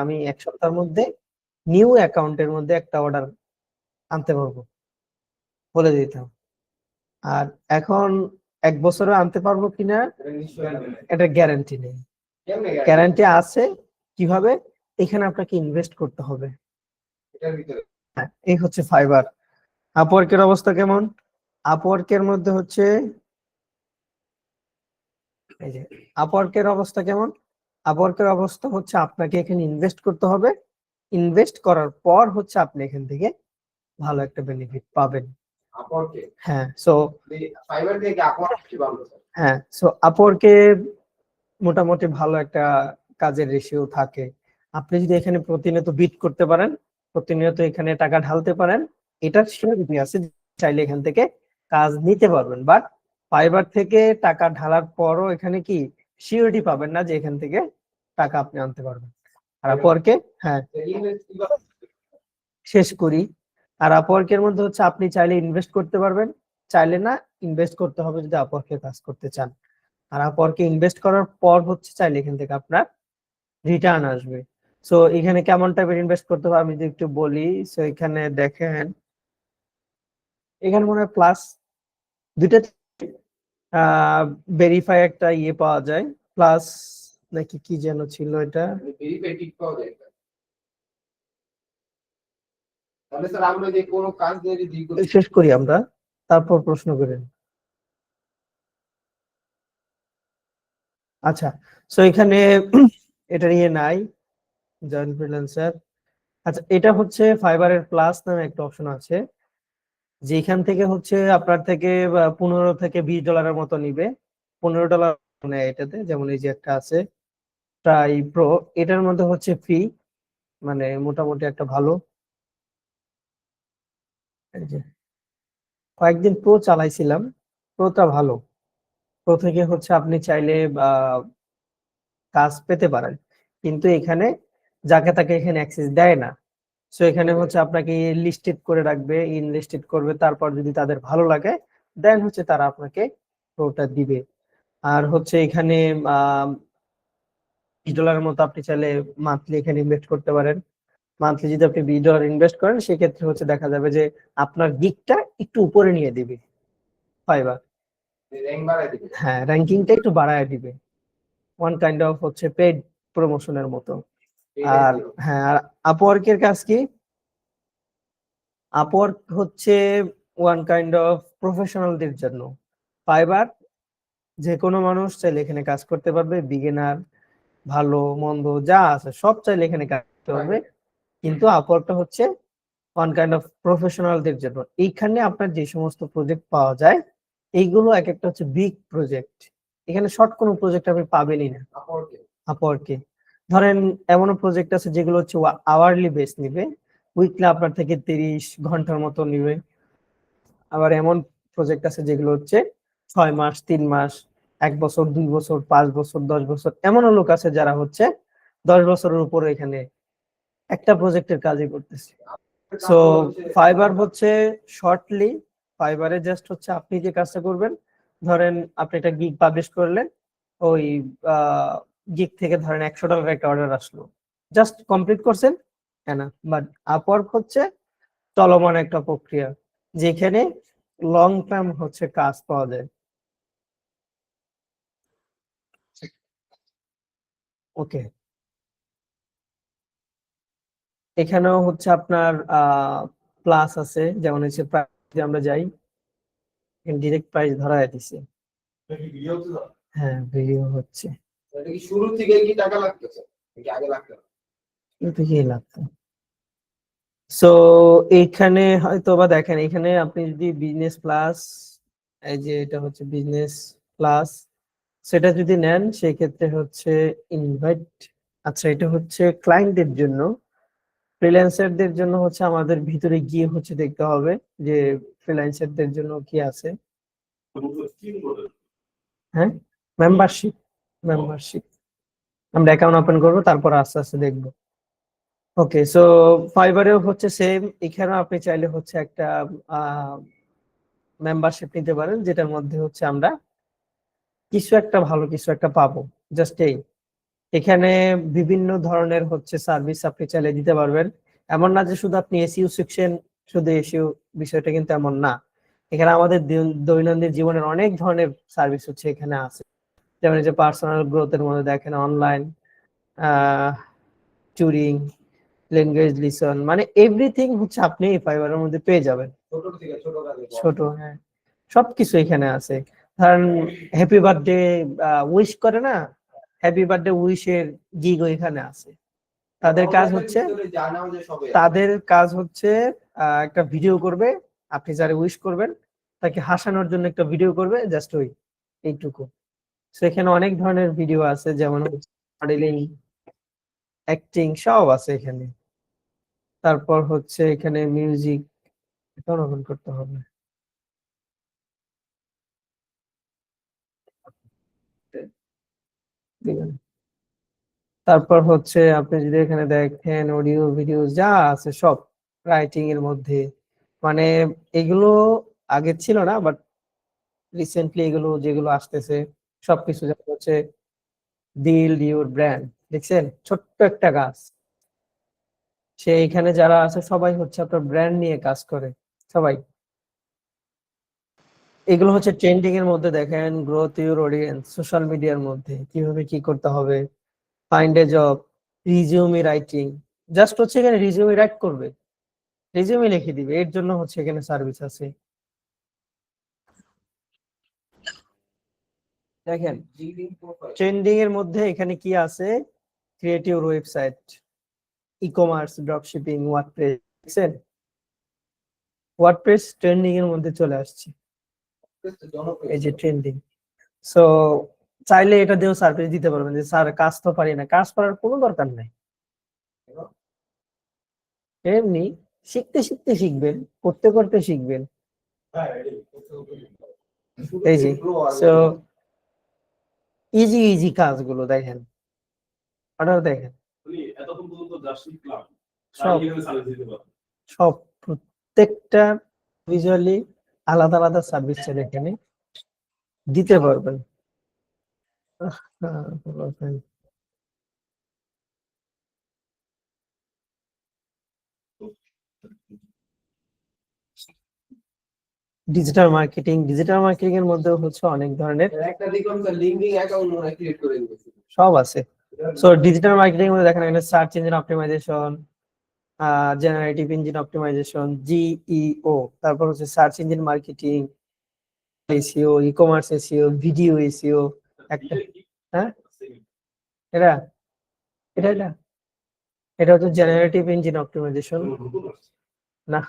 আমি 1 সপ্তাহের মধ্যে নিউ অ্যাকাউন্টের মধ্যে একটা অর্ডার আনতে পারবো বলে দিতাম। আর এখন 1 বছরে আনতে পারবো কিনা এটা গ্যারান্টি নেই। গ্যারান্টি আছে কিভাবে? এখানে আপনাকে ইনভেস্ট করতে হবে। এই হচ্ছে ফাইবার। আপওয়ার্কের অবস্থা কেমন? আপওয়ার্কের মধ্যে হচ্ছে এই যে আপওয়ার্কের অবস্থা কেমন? আপওয়ার্কের অবস্থা হচ্ছে আপনাকে এখানে ইনভেস্ট করতে হবে। ইনভেস্ট করার পর হচ্ছে আপনি এখান থেকে ভালো একটা বেনিফিট পাবেন। আপওয়ার্কে হ্যাঁ, সো ফাইবার থেকে আপওয়ার্ক কি ভালো? হ্যাঁ, সো আপওয়ার্কে মোটামুটি ভালো একটা কাজের রেশিও থাকে। আপনি যদি এখানে প্রতিনিয়ত বিট করতে পারেন, প্রতিনিয়ত এখানে টাকা ঢালতে পারেন, এটার সিকিউরিটি আছে, চাইলে এখান থেকে কাজ নিতে পারবেন। বাট ফাইবার থেকে টাকা ঢালার পরও এখানে কি সিকিউরিটি পাবেন না যে এখান থেকে টাকা আপনি আনতে পারবেন। আর আপওয়ার্কে হ্যাঁ শেষ করি। আর আপওয়ার্কের মধ্যে হচ্ছে আপনি চাইলে ইনভেস্ট করতে পারবেন, চাইলে না ইনভেস্ট করতে হবে যদি আপওয়ার্কে কাজ করতে চান। আর আপওয়ার্কে ইনভেস্ট করার পর হচ্ছে চাইলে এখান থেকে আপনার রিটার্ন আসবে। সো এখানে কেমন টাইপের ইনভেস্ট করতে হবে আমি যদি একটু বলি। সো এখানে দেখেন, এখানে মনে হয় প্লাস দুইটা ভেরিফাই একটা ইয়ে পাওয়া যায়, প্লাস নাকি কি যেন ছিল এটা, ভেরিফাইড পাওয়া যায়। তাহলে স্যার আমরা যে কোনো কাজ দিয়ে যদি শেষ করি আমরা, তারপর প্রশ্ন করেন। আচ্ছা, সো এখানে এটা নিয়ে নাই জয়েন্ট ফ্রিল্যান্সার। আচ্ছা, এটা হচ্ছে ফাইবারের প্লাস নামে একটা অপশন আছে, যেখান থেকে হচ্ছে আপনার থেকে 15 থেকে $20 মতো নিবে। $15 নেয় এটাতে। যেমন এই যে একটা আছে ট্রাই প্রো, এটার মধ্যে হচ্ছে ফ্রি, মানে মোটামুটি একটা ভালো। এই যে কয়েকদিন প্রো চালাইছিলাম, প্রোটা ভালো। প্রো থেকে হচ্ছে আপনি চাইলে কাজ পেতে পারেন, কিন্তু এখানে যাকে তাকে এখানে অ্যাক্সেস দেয় না। সো এখানে হচ্ছে আপনাকে লিস্টেড করে রাখবে, ইনলিস্টেড করবে, তারপর যদি তাদের ভালো লাগে দেন হচ্ছে তারা আপনাকে প্রোটা দিবে। আর হচ্ছে এখানে $20 মতো আপনি চাইলে মান্থলি এখানে ইনভেস্ট করতে পারেন। মান্থলি যদি আপনি $20 ইনভেস্ট করেন, সেক্ষেত্রে হচ্ছে দেখা যাবে যে আপনার গিকটা একটু উপরে নিয়ে দিবে ফাইবার। হ্যাঁ, র্যাঙ্কিংটা একটু বাড়ায় দিবে, ওয়ান কাইন্ড অফ হচ্ছে পেড প্রমোশনের মতো। আর হ্যাঁ, আর আপওয়ার্কের কাজ কি? আপওয়ার্ক হচ্ছে ওয়ান কাইন্ড অফ প্রফেশনালদের জন্য। ফাইবার যে কোনো মানুষ চাইলে এখানে কাজ করতে পারবে, বিগিনার ভালো মন্দ যা আছে সব চাইলে এখানে কাজ করতে পারবে। কিন্তু আপওয়ার্কটা হচ্ছে ওয়ান কাইন্ড অফ প্রফেশনালদের জন্য। এইখানে আপনার যে সমস্ত প্রজেক্ট পাওয়া যায়, এইগুলো এক একটা হচ্ছে বিগ প্রজেক্ট। এখানে শর্ট কোনো প্রজেক্ট আপনি পাবেনই না আপওয়ার্কে। ধরেন এমনও প্রজেক্ট আছে যেগুলো হচ্ছে আওয়ারলি বেস নিবে, উইকলি আপনার থেকে 30 ঘন্টার মতো নিবে। আবার এমন প্রজেক্ট আছে যেগুলো হচ্ছে 6 মাস, 3 মাস, 1 বছর, 2 বছর, 5 বছর, 10 বছর। এমনও লোক আছে যারা হচ্ছে 10 বছরের উপরে এখানে একটা প্রজেক্টের কাজই করতেছে। সো ফাইবার হচ্ছে শর্টলি, ফাইবারে জাস্ট হচ্ছে আপনি যে কাজটা করবেন, ধরেন আপনি একটা গিগ পাবলিশ করলেন, ওই গিগ থেকে ধরেন $100 একটা অর্ডার আসলো, জাস্ট কমপ্লিট করছেন না। বাট আপওয়ার্ক হচ্ছে চলমান একটা প্রক্রিয়া, যেখানে লং টার্ম হচ্ছে কাজ পাওয়া যায়। ওকে, এখানেও হচ্ছে আপনার প্লাস আছে, যেমন হচ্ছে প্রাইস আমরা যাই, ডিরেক্ট প্রাইস ধরা দিছে। হ্যাঁ, ভিডিও হচ্ছে। এটা কি শুরু থেকে কি টাকা লাগতেছে নাকি আগে লাগতো? শুরু থেকেই লাগতো। সো এইখানে হয়তো বা দেখেন, এখানে আপনি যদি বিজনেস প্লাস, এই যে এটা হচ্ছে বিজনেস প্লাস, সেটা যদি নেন সেক্ষেত্রে হচ্ছে ইনভাইট। আচ্ছা, এটা হচ্ছে ক্লায়েন্টদের জন্য। ফ্রিল্যান্সারদের জন্য হচ্ছে আমাদের ভিতরে গিয়ে হচ্ছে দেখতে হবে যে ফ্রিল্যান্সারদের জন্য কি আছে। হ্যাঁ, মেম্বারশিপ। মেম্বারশিপ আমরা অ্যাকাউন্ট ওপেন করবো, তারপর আস্তে আস্তে দেখবো। ওকে, সো ফাইবারেও হচ্ছে সেম। এখানেও আপনি চাইলে হচ্ছে একটা মেম্বারশিপ নিতে পারেন, যেটার মধ্যে হচ্ছে আমরা কিছু একটা ভালো কিছু একটা পাবো, জাস্ট এই। এখানে বিভিন্ন ধরনের হচ্ছে সার্ভিস আপনি চাইলে দিতে পারবেন। এমন না যে শুধু আপনি এসইও সেকশন, শুধু এসইও বিষয়টা কিন্তু এমন না। এখানে আমাদের দৈনন্দিন জীবনের অনেক ধরনের সার্ভিস হচ্ছে এখানে আছে। যেমন যে পার্সোনাল গ্রোথের মধ্যে দেখেন অনলাইন টিউরিং, ল্যাঙ্গুয়েজ লিসন, মানে এভরিথিং হচ্ছে আপনি এই ফাইবারের মধ্যে পেয়ে যাবেন। ছোট, হ্যাঁ, সবকিছু এখানে আছে। ধরেন হ্যাপি বার্থডে উইশ করে না, হ্যাপি বার্থডে উইশের গিগ এখানে আছে। তাদের কাজ হচ্ছে একটা ভিডিও করবে, আপনি যারা উইশ করবেন তাকে হাসানোর জন্য একটা ভিডিও করবে, জাস্ট এইটুকু। সেখানে অনেক ধরনের ভিডিও আছে, যেমন মডেলিং, অ্যাক্টিং সব আছে এখানে। তারপর হচ্ছে এখানে মিউজিক, এখন ওপেন করতে হবে। তারপর হচ্ছে আপনি যদি এখানে দেখেন অডিও ভিডিও যা আছে সব রাইটিং এর মধ্যে, মানে এগুলো আগে ছিল না, বাট রিসেন্টলি এগুলো যেগুলো আসতেছে সবকিছু, যেমন হচ্ছে বিল্ড ইউর ব্র্যান্ড, দেখছেন ছোট্ট একটা গাছ, সে এখানে যারা আছে সবাই হচ্ছে আপনার ব্র্যান্ড নিয়ে কাজ করে সবাই। এগুলো হচ্ছে ট্রেন্ডিং এর মধ্যে, দেখেন গ্রোথ ইউর অডিয়েন্স, সোশ্যাল মিডিয়ার মধ্যে কিভাবে কি করতে হবে, find a job, resume writing, just হচ্ছে এখানে রিজিউমি রাইট করবে, রিজিউমি লিখে দিবে, এর জন্য হচ্ছে এখানে সার্ভিস আছে। দেখেন ট্রেন্ডিং এর মধ্যে এখানে কি আছে, creative website, e commerce, dropshipping, WordPress, দেখছেন ওয়ার্ডপ্রেস ট্রেন্ডিং এর মধ্যে চলে আসছে, এই যে ট্রেন্ডিং। সো চাইলে এটা দিয়েও সার্ভিস দিতে পারবেন, যে স্যার কাজ তো পারি না, কাজ করার কোনো দরকার নাই, এমনি শিখতে শিখতে শিখবেন, করতে করতে শিখবেন। এই যে সো ইজি ইজি কাজগুলো দেখেন, অর্ডার দেখেন, সব সব প্রত্যেকটা ভিজুয়ালি আলাদা আলাদা সার্ভিস এখানে দিতে পারবেন। ডিজিটাল মার্কেটিং, ডিজিটাল মার্কেটিং এর মধ্যে হচ্ছে অনেক ধরনের সব আছে। সো ডিজিটাল মার্কেটিং এর মধ্যে দেখেন এখানে search engine optimisation, generative engine optimisation, GEO, তারপর হচ্ছে search engine marketing, SEO, e commerce SEO, video SEO, একটা, হ্যাঁ এটা এটা এটা এটা হচ্ছে জেনারেটিভ ইঞ্জিন অপটিমাইজেশন। না,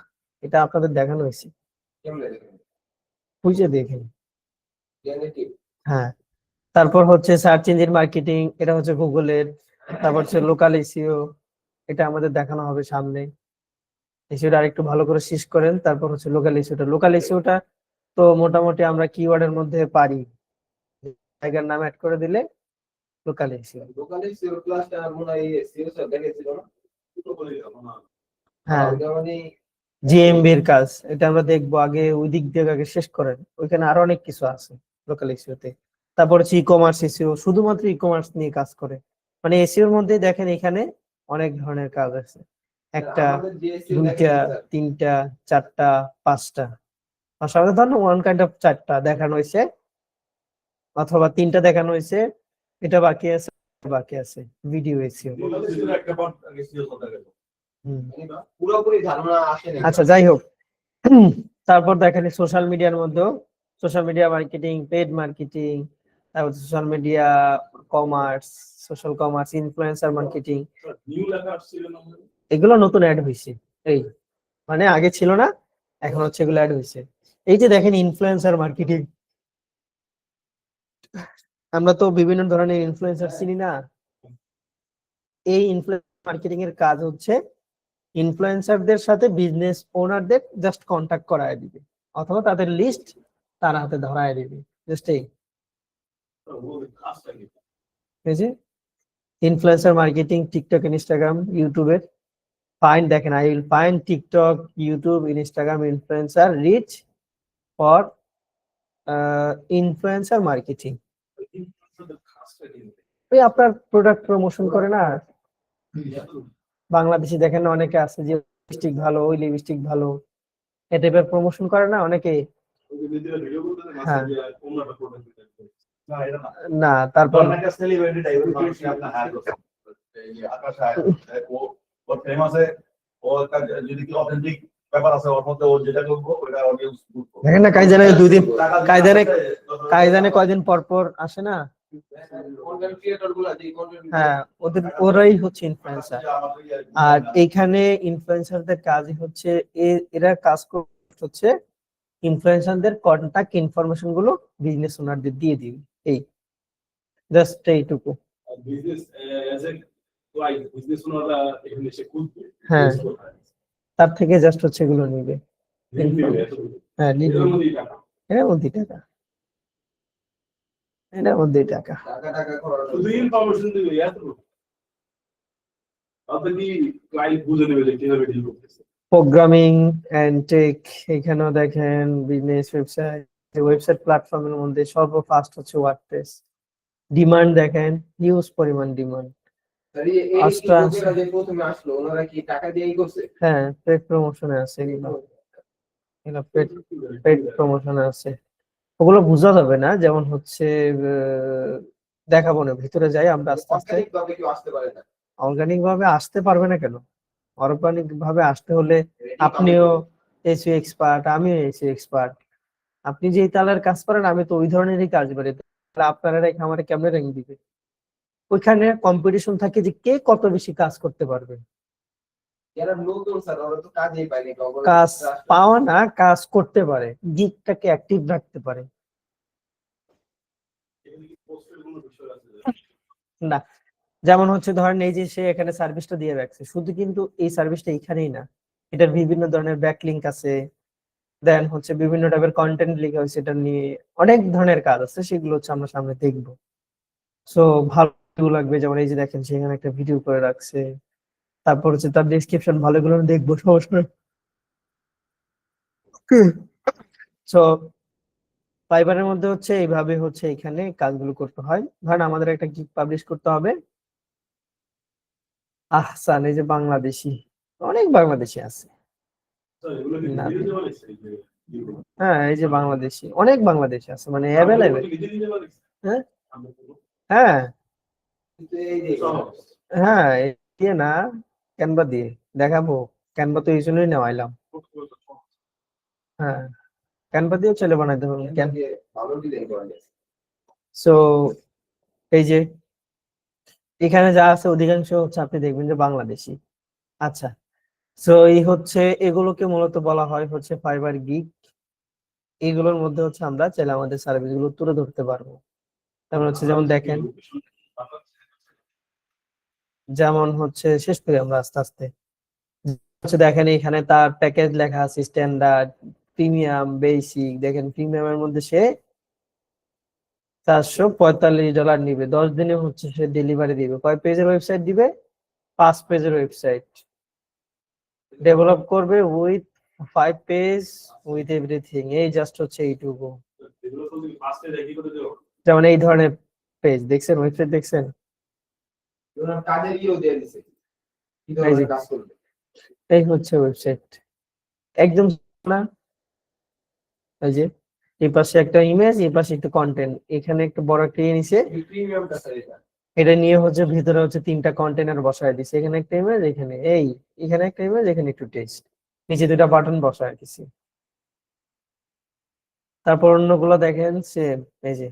এটা আপনাদের দেখানো হয়েছে, বুঝে দেখেন। হ্যাঁ, তারপর হচ্ছে সার্চ ইঞ্জিন মার্কেটিং, এটা হচ্ছে গুগলের। তারপর হচ্ছে লোকাল এসইও, এটা আমাদের দেখানো হবে সামনে। এসইওটা আরেকটু ভালো করে শেষ করেন, তারপর হচ্ছে লোকাল এসইওটা। লোকাল এসইওটা তো মোটামুটি আমরা কিওয়ার্ডের মধ্যে পারি, জায়গার নাম অ্যাড করে দিলে লোকাল এসইও। হ্যাঁ, জিএমবি এর কাজ, এটা আমরা দেখবো, আগে ওই দিক দিয়ে আগে শেষ করেন, ওইখানে আরো অনেক কিছু আছে লোকাল এসইওতে। তারপর হচ্ছে ই কমার্স এসইও, শুধুমাত্র ই কমার্স নিয়ে কাজ করে, মানে এসইওর মধ্যে দেখেন এখানে অনেক ধরনের কাজ আছে, একটা, দুইটা, তিনটা, চারটা, পাঁচটা, সাধারণত ধরুন ওয়ান কাইন্ড অফ চারটা দেখানো হয়েছে, অথবা তিনটা দেখানো হয়েছে, এটা বাকি আছে, বাকি আছে ভিডিও এসইও। আচ্ছা যাই হোক, তারপর দেখেন সোশ্যাল মিডিয়ার মধ্যেও, social media marketing, paid marketing, তারপর social media commerce, social commerce, influencer marketing, এগুলো নতুন অ্যাড হয়েছে। এই মানে আগে ছিল না, এখন হচ্ছে এগুলো অ্যাড হয়েছে। এই যে দেখেন ইনফ্লুয়েন্সার মার্কেটিং, আমরা তো বিভিন্ন ধরনের ইনফ্লুয়েন্সার চিনি না, এই ইনফ্লুয়েন্সার মার্কেটিং এর কাজ হচ্ছে ইনফ্লুয়েন্সারদের সাথে বিজনেস ওনারদের জাস্ট কন্টাক্ট করায় দিবে, অথবা তাদের লিস্ট তার হাতে ধরায় দিবে, জাস্ট এই যে ইনফ্লুয়েন্সার মার্কেটিং, টিকটক, ইনস্টাগ্রাম, ইউটিউবের ফাইন্ড, দেখেন I will find TikTok, YouTube, Instagram influencer reach for influencer marketing. ওই আপনার প্রোডাক্ট প্রমোশন করে না, বাংলাদেশে দেখেন না অনেকে আছে যে লিপস্টিক ভালো, ওই লিপস্টিক ভালো, এ টাইপের প্রমোশন করে না অনেকে। হ্যাঁ না, তারপর দেখেন না কাইজানে 2 দিন, কাইজানে কয়দিন পর পর আসে না। হ্যাঁ, ওরাই হচ্ছে ইনফ্লুয়েন্সার। আর এইখানে ইনফ্লুয়েন্সারদের কাজই হচ্ছে এরা কাজ হচ্ছে ইনফ্লুয়েন্সারদের কন্টাক্ট ইনফরমেশন গুলো বিজনেস ওনারদের দিয়ে দিবে, এই জাস্ট এইটুকু। হ্যাঁ, তার থেকে জাস্ট হচ্ছে এগুলো নিবে। হ্যাঁ নিবে, এর মধ্যে টাকা, এর মধ্যে টাকা। প্রোগ্রামিং এন্ড টেক, এখানেও দেখেন বিজনেস ওয়েবসাইট, ওয়েবসাইট প্ল্যাটফর্মের মধ্যে সর্বফাস্ট হচ্ছে ওয়ার্ডপ্রেস। ডিমান্ড দেখেন, হিউজ পরিমাণ ডিমান্ড। হ্যাঁ, পেড প্রমোশনে আছে এগুলো, পেড প্রমোশনে আছে। ওগুলো বোঝা যাবে না, যেমন হচ্ছে দেখাবো না, ভিতরে যাই আমরা আস্তে আস্তে। অর্গানিক ভাবে আসতে পারবে না কেন? অর্গানিক ভাবে আসতে হলে আপনিও এসইও এক্সপার্ট, আমিও এসইও এক্সপার্ট। আপনি যে তালের কাজ করেন, আমি তো ওই ধরনেরই কাজ করি, তাহলে আপনারা রেখে আমার কেমনে র্যাঙ্ক দিবে? ওইখানে কম্পিটিশন থাকে যে কে কত বেশি কাজ করতে পারবে। কাজ পাওয়া না, কাজ করতে পারে, গিকটাকে অ্যাক্টিভ রাখতে পারে। না, যেমন হচ্ছে ধরেন এই যে সে এখানে সার্ভিসটা দিয়ে রাখছে, শুধু কিন্তু এই সার্ভিসটা এখানেই না, এটার বিভিন্ন ধরনের ব্যাকলিংক আছে, দেন হচ্ছে বিভিন্ন টাইপের কন্টেন্ট লেখা হয়েছে, এটা নিয়ে অনেক ধরনের কাজ আছে, সেগুলো হচ্ছে আমরা সামনে দেখবো। সো ভালো লাগবে, যেমন এই যে দেখেন সেখানে একটা ভিডিও করে রাখছে, তারপর হচ্ছে তার ডেসক্রিপশন ভালো, এগুলো আমি দেখবো, সমস্যা। সো ফাইবারের মধ্যে হচ্ছে এইভাবে হচ্ছে এখানে কাজগুলো করতে হয়। ধরেন আমাদের একটা গিগ পাবলিশ করতে হবে, আহসান, এই যে বাংলাদেশি, অনেক বাংলাদেশি আছে। না, হ্যাঁ এই যে বাংলাদেশি, অনেক বাংলাদেশি আছে, মানে অ্যাভেলেবেল। হ্যাঁ হ্যাঁ হ্যাঁ, দিয়ে না, ক্যানভা দিয়ে দেখাবো, ক্যানভা তো এই জন্যই নেওয়াইলাম। হ্যাঁ, ক্যানভা দিয়েও ছেলে বানাইতে হবে। সো এই যে এখানে যা আছে অধিকাংশ হচ্ছে আপনি দেখবেন যে বাংলাদেশি। আচ্ছা, সো এই হচ্ছে এগুলোকে মূলত বলা হয় হচ্ছে ফাইবার গিগ। এগুলোর মধ্যে হচ্ছে আমরা চাইলে আমাদের সার্ভিস গুলো তুলে ধরতে পারবো। যেমন হচ্ছে, যেমন দেখেন, যেমন হচ্ছে শেষ করি আমরা আস্তে আস্তে। হচ্ছে দেখেন এখানে তার প্যাকেজ লেখা আছে, স্ট্যান্ডার্ড, প্রিমিয়াম, বেসিক। দেখেন প্রিমিয়ামের মধ্যে সে $445 নিবে, 10 দিনে হচ্ছে সে ডেলিভারি দিবে। কয় পেজের ওয়েবসাইট দিবে? 5 পেজের ওয়েবসাইট ডেভেলপ করবে উইথ 5 পেজ, উইথ এভরিথিং। এই জাস্ট হচ্ছে এইটুকু। যেমন এই ধরনের পেজ দেখছেন, ওয়েবসাইট দেখছেন, এই হচ্ছে ওয়েবসাইট একদম না। এই যে এই পাশে একটা ইমেজ, এই পাশে একটা কন্টেন্ট, এখানে একটা বড় একটা নিচে, এটা নিয়ে হচ্ছে ভিতরে হচ্ছে 3টা কন্টেনার বসায় দিছে, এখানে একটা ইমেজ, এখানে এখানে একটা ইমেজ, এখানে একটু টেক্সট, নিচে 2টা বাটন বসায় দিছি। তারপর অন্যগুলো দেখেন সেম, এই যে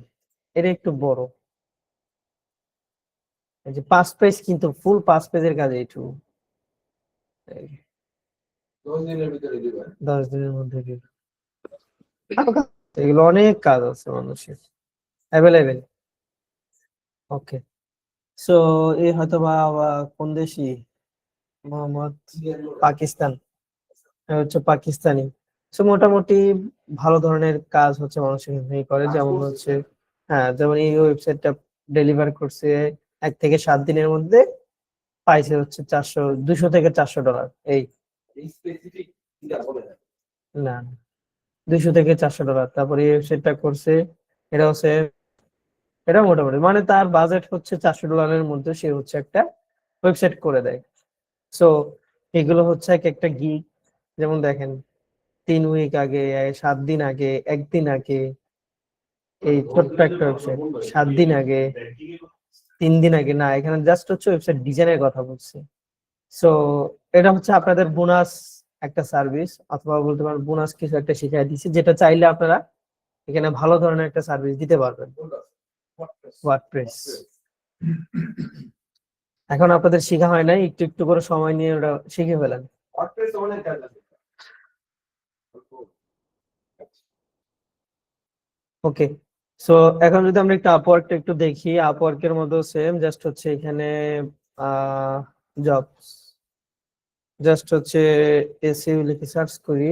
এটা একটু বড়, এই যে 5 পেজ, কিন্তু ফুল 5 পেজের কাজ এইটু। 10 দিনের মধ্যে দিবে। এগুলো অনেক কাজ আছে মানুষের, অ্যাভেলেবেল। ওকে, সো এই হয়তো বা কোন দেশি, মোহাম্মদ, পাকিস্তান, হচ্ছে পাকিস্তানি। সো মোটামুটি ভালো ধরনের কাজ হচ্ছে মানুষের করে, যেমন হচ্ছে হ্যাঁ, যেমন এই ওয়েবসাইটটা ডেলিভার করছে 1 থেকে 7 দিনের মধ্যে, পাইছে হচ্ছে 200 থেকে 400 ডলার। এই না, 200 থেকে 400 ডলার। তারপরে এই ওয়েবসাইটটা করছে, এটা হচ্ছে এটা মোটামুটি মানে তার বাজেট হচ্ছে $400 মধ্যে সে হচ্ছে একটা ওয়েবসাইট করে দেয়। সো এগুলো হচ্ছে এক একটা গিগ। যেমন দেখেন 3 উইক আগে, 7 দিন আগে, একদিন আগে, এই ছোট্ট একটা ওয়েবসাইট 7 দিন আগে, 3 দিন আগে, না এখানে জাস্ট হচ্ছে ওয়েবসাইট ডিজাইনের কথা বলছে। সো এটা হচ্ছে আপনাদের বোনাস একটা সার্ভিস, অথবা বলতে পারেন বোনাস কিছু একটা শিখিয়ে দিচ্ছি, যেটা চাইলে আপনারা এখানে ভালো ধরনের একটা সার্ভিস দিতে পারবেন। ওয়ার্ডপ্রেস এখন আপনাদের শেখা হয় নাই, একটু একটু করে সময় নিয়ে ওটা শিখে ফেলেন। ওকে, সো এখন যদি আমরা একটু আপওয়ার্কটা একটু দেখি, আপওয়ার্কের মধ্যে সেম, জাস্ট হচ্ছে এখানে জবস, জাস্ট হচ্ছে এসইউ লিখে সার্চ করি।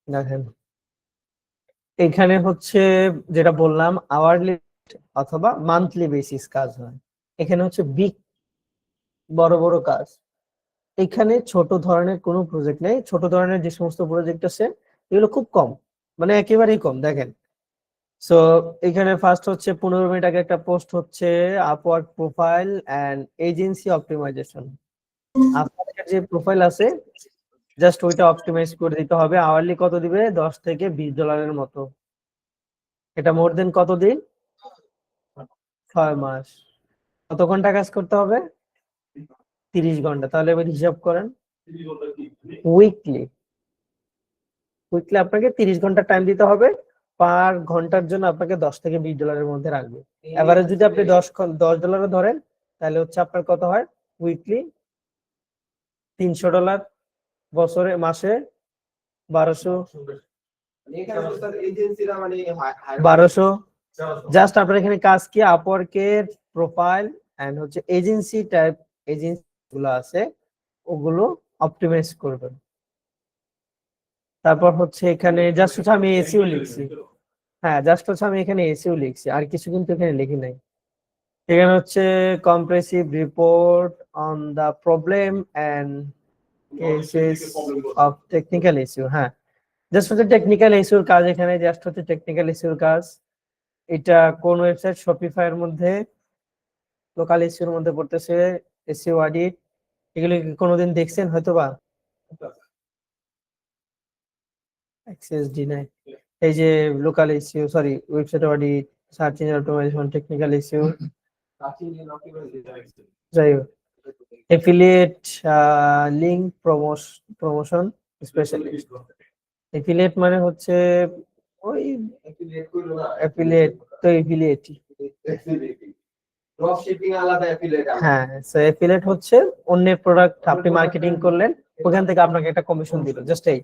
দেখেন এখানে হচ্ছে যেটা বললাম আওয়ারলি অথবা মান্থলি বেসিস কাজ হয়। এখানে হচ্ছে বিগ বড় বড় কাজ, এখানে ছোট ধরনের কোনো প্রজেক্ট নেই। ছোট ধরনের যে সমস্ত প্রজেক্ট আছে এগুলো খুব কম, মানে একেবারেই কম। দেখেন সো এখানে ফার্স্ট হচ্ছে 15 মিনিট আগে একটা পোস্ট হচ্ছে Upwork profile and agency optimisation. আপনাদের যে প্রোফাইল আছে জাস্ট ওইটা অপটিমাইজ করে দিতে হবে। আওয়ারলি কত দিবে? $10 থেকে $20 মতো। এটা মোর দেন কত দিন? 6 মাস। কত ঘন্টা কাজ করতে হবে? 30 ঘন্টা। তাহলে এবার হিসাব করেন, উইকলি উইকলি আপনাকে 30 ঘন্টা টাইম দিতে হবে। পার ঘন্টার জন্য আপনাকে $10 থেকে $20 মধ্যে রাখবে। এবারে যদি আপনি $10 ধরেন তাহলে হচ্ছে আপনার কত হয়? উইকলি $300, বছরে মাসে 1200। জাস্ট আপনার এখানে কাজ কি? আপওয়ার্কের প্রোফাইল এন্ড হচ্ছে এজেন্সি টাইপ, এজেন্সি গুলো আছে ওগুলো অপটিমাইজ করবেন। তারপর হচ্ছে এখানে জাস্ট হচ্ছে আমি এসইও লিখছি। হ্যাঁ, জাস্ট হচ্ছে আমি এখানে এসইও লিখছি, আর কিছু কিন্তু এখানে লিখি নাই। এখানে হচ্ছে comprehensive report on the problem and cases of technical issue. হ্যাঁ, জাস্ট হচ্ছে টেকনিক্যাল ইস্যুর কাজ, এখানে জাস্ট হচ্ছে টেকনিক্যাল ইস্যুর কাজ। এটা কোন ওয়েবসাইট? শপিফাই এর মধ্যে লোকাল ইস্যুর মধ্যে পড়তেছে। এসইও অডিট, এগুলো কি কোনোদিন দেখছেন হয়তোবা? অ্যাক্সেস ডিনাই, এই যে local issue, sorry website audit, search engine optimisation, technical issue, যাই হোক, affiliate link promotion specialist. Affiliate মানে হচ্ছে ওই এফিলিয়েট, তো এফিলিয়েট, হ্যাঁ, সো এফিলিয়েট হচ্ছে অন্যের প্রোডাক্ট আপনি মার্কেটিং করলেন, ওখান থেকে আপনাকে একটা কমিশন দিল, জাস্ট এই।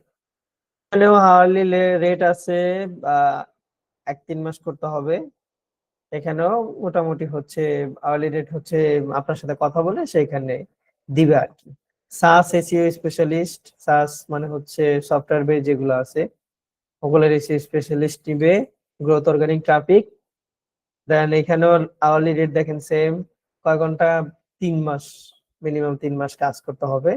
এখানেও হাওয়ারলি রেট আছে, 1-3 মাস করতে হবে। এখানেও মোটামুটি হচ্ছে আওয়ারলি রেট হচ্ছে আপনার সাথে কথা বলে সেইখানে দিবে আর কি। সাস এসইও স্পেশালিস্ট, সাস মানে হচ্ছে সফটওয়্যার বেস যেগুলো আছে ওগুলোর এসইও স্পেশালিস্ট নিবে। গ্রোথ অর্গানিক ট্রাফিক, দেন এখানেও আওয়ারলি রেট দেখেন সেম। কয় ঘন্টা? 3 মাস, মিনিমাম 3 মাস কাজ করতে হবে,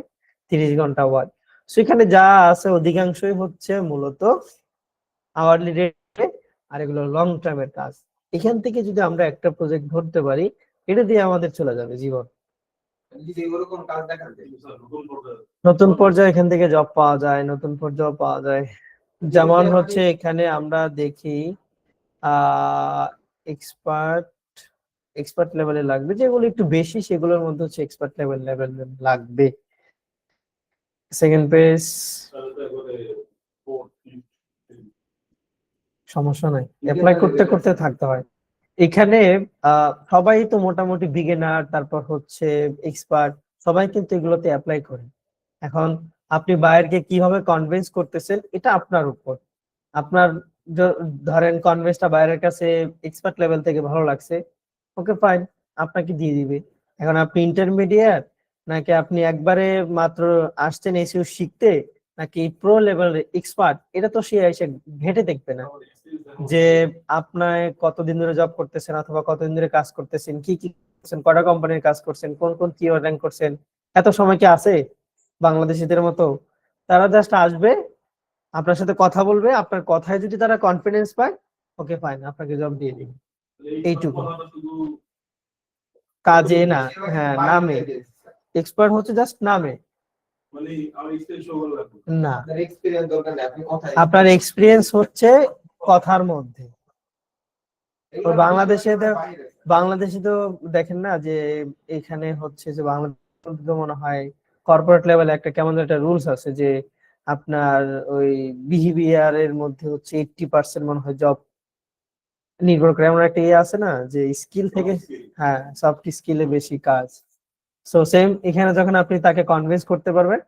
30 ঘন্টা ওয়ার্ক। সেখানে যা আছে অধিকাংশই হচ্ছে মূলত আওয়ারলি রেটে, আর এগুলো লং টার্মের কাজ। এখান থেকে যদি আমরা একটা প্রজেক্ট ধরতে পারি, এটা দিয়ে আমাদের চলে যাবে জীবন। নতুন পর্যায়ে এখান থেকে জব পাওয়া যায়, নতুন পর্যায়ে পাওয়া যায়। যেমন হচ্ছে এখানে আমরা দেখি এক্সপার্ট, এক্সপার্ট লেভেলে লাগবে, যেগুলো একটু বেশি সেগুলোর মধ্যে হচ্ছে এক্সপার্ট লেভেল লাগবে। সেকেন্ড পেজ, সমস্যা নাই, অ্যাপ্লাই করতে করতে থাকতে হয়। এখানে সবাই তো মোটামুটি বিগিনার, তারপর হচ্ছে এক্সপার্ট, সবাই কিন্তু এগুলোতে অ্যাপ্লাই করে। এখন আপনি বায়ারকে কিভাবে কনভিন্স করতেছেন এটা আপনার উপর। আপনার ধরেন কনভিন্সটা বায়ারের কাছে এক্সপার্ট লেভেল থেকে ভালো লাগছে, ওকে ফাইন, আপনাকে দিয়ে দিবে। এখন আপনি ইন্টারমিডিয়েট, নাকি আপনি একবারে মাত্র আসছেন এসইও শিখতে, নাকি প্রো লেভেল এক্সপার্ট, এটা তো সে এসে ঘেটে দেখবে না। যে আপনার কতদিন ধরে জব করতেছেন অথবা কতদিন ধরে কাজ করতেছেন, কি কি করছেন, কটা কোম্পানির কাজ করছেন, কোন কোন কিওয়ার্ড র্যাঙ্ক করছেন, এত সময় কি আছে বাংলাদেশিদের মতো? তারা জাস্ট আসবে, আপনার সাথে কথা বলবে, আপনার কথায় যদি তারা কনফিডেন্স পায়, ওকে ফাইন, আপনাকে জব দিয়ে দিবে। এইটুকু, কাজে না। হ্যাঁ, নামে এক্সপার্ট হচ্ছে জাস্ট নামে, না আপনার এক্সপিরিয়েন্স হচ্ছে কথার মধ্যে। বাংলাদেশে তো দেখেন না যে এখানে হচ্ছে যে বাংলাদেশ মনে হয় কর্পোরেট লেভেলে একটা কেমন একটা রুলস আছে যে আপনার ওই বিহেভিয়ারের মধ্যে হচ্ছে 80% মনে হয় জব নির্ভর করে, এমন একটা ইয়ে আছে না যে স্কিল থেকে। হ্যাঁ, সফট স্কিলে বেশি কাজ। সো সেম এখানে যখন আপনি তাকে কনভিন্স করতে পারবেন,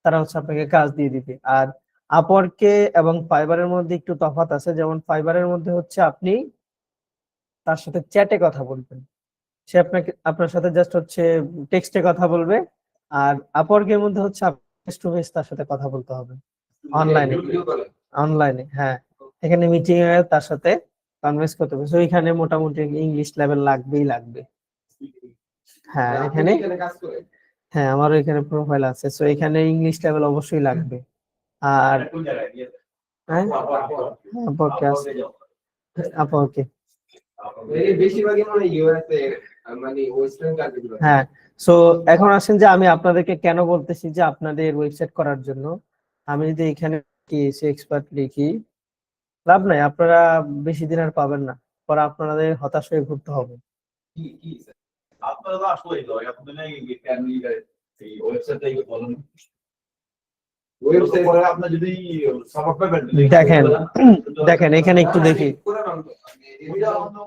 তারা হচ্ছে আপনাকে কাজ দিয়ে দিবে। আর আপওয়ার্কে এবং ফাইবারের মধ্যে একটু তফাৎ আছে, যেমন ফাইবারের মধ্যে হচ্ছে আপনি তার সাথে চ্যাটে কথা বলবেন, সে আপনার সাথে জাস্ট হচ্ছে টেক্সটে কথা বলবে। আর আপওয়ার্কের মধ্যে হচ্ছে ফেস টু ফেস তার সাথে কথা বলতে হবে, অনলাইনে। অনলাইনে, হ্যাঁ, এখানে মিটিং এ তার সাথে কনভিন্স করতে হবে। সো এখানে মোটামুটি ইংলিশ লেভেল লাগবেই লাগবে। হ্যাঁ, এখানে হ্যাঁ আমারও এখানে প্রোফাইল আছে, সো এখানে ইংলিশ লেভেল অবশ্যই লাগবে। আর হ্যাঁ, আপওয়ার্কে আছে, আপওয়ার্কে বেশিরভাগই মানে ইউএসএ, মানে ওয়েস্টার্ন কান্ট্রিগুলো। হ্যাঁ, সো এখন আসেন যে আমি আপনাদেরকে কেন বলতেছি যে আপনাদের ওয়েবসাইট করার জন্য। আমি যদি এখানে কি এসে এক্সপার্ট লিখি, লাভ নাই, আপনারা বেশি দিন আর পাবেন না, পরে আপনাদের হতাশ হয়ে ঘুরতে হবে। আপনারা তো আসলেই তো আপনাদের এই ওয়েবসাইটে বলেন, দেখেন দেখেন এখানে একটু দেখি।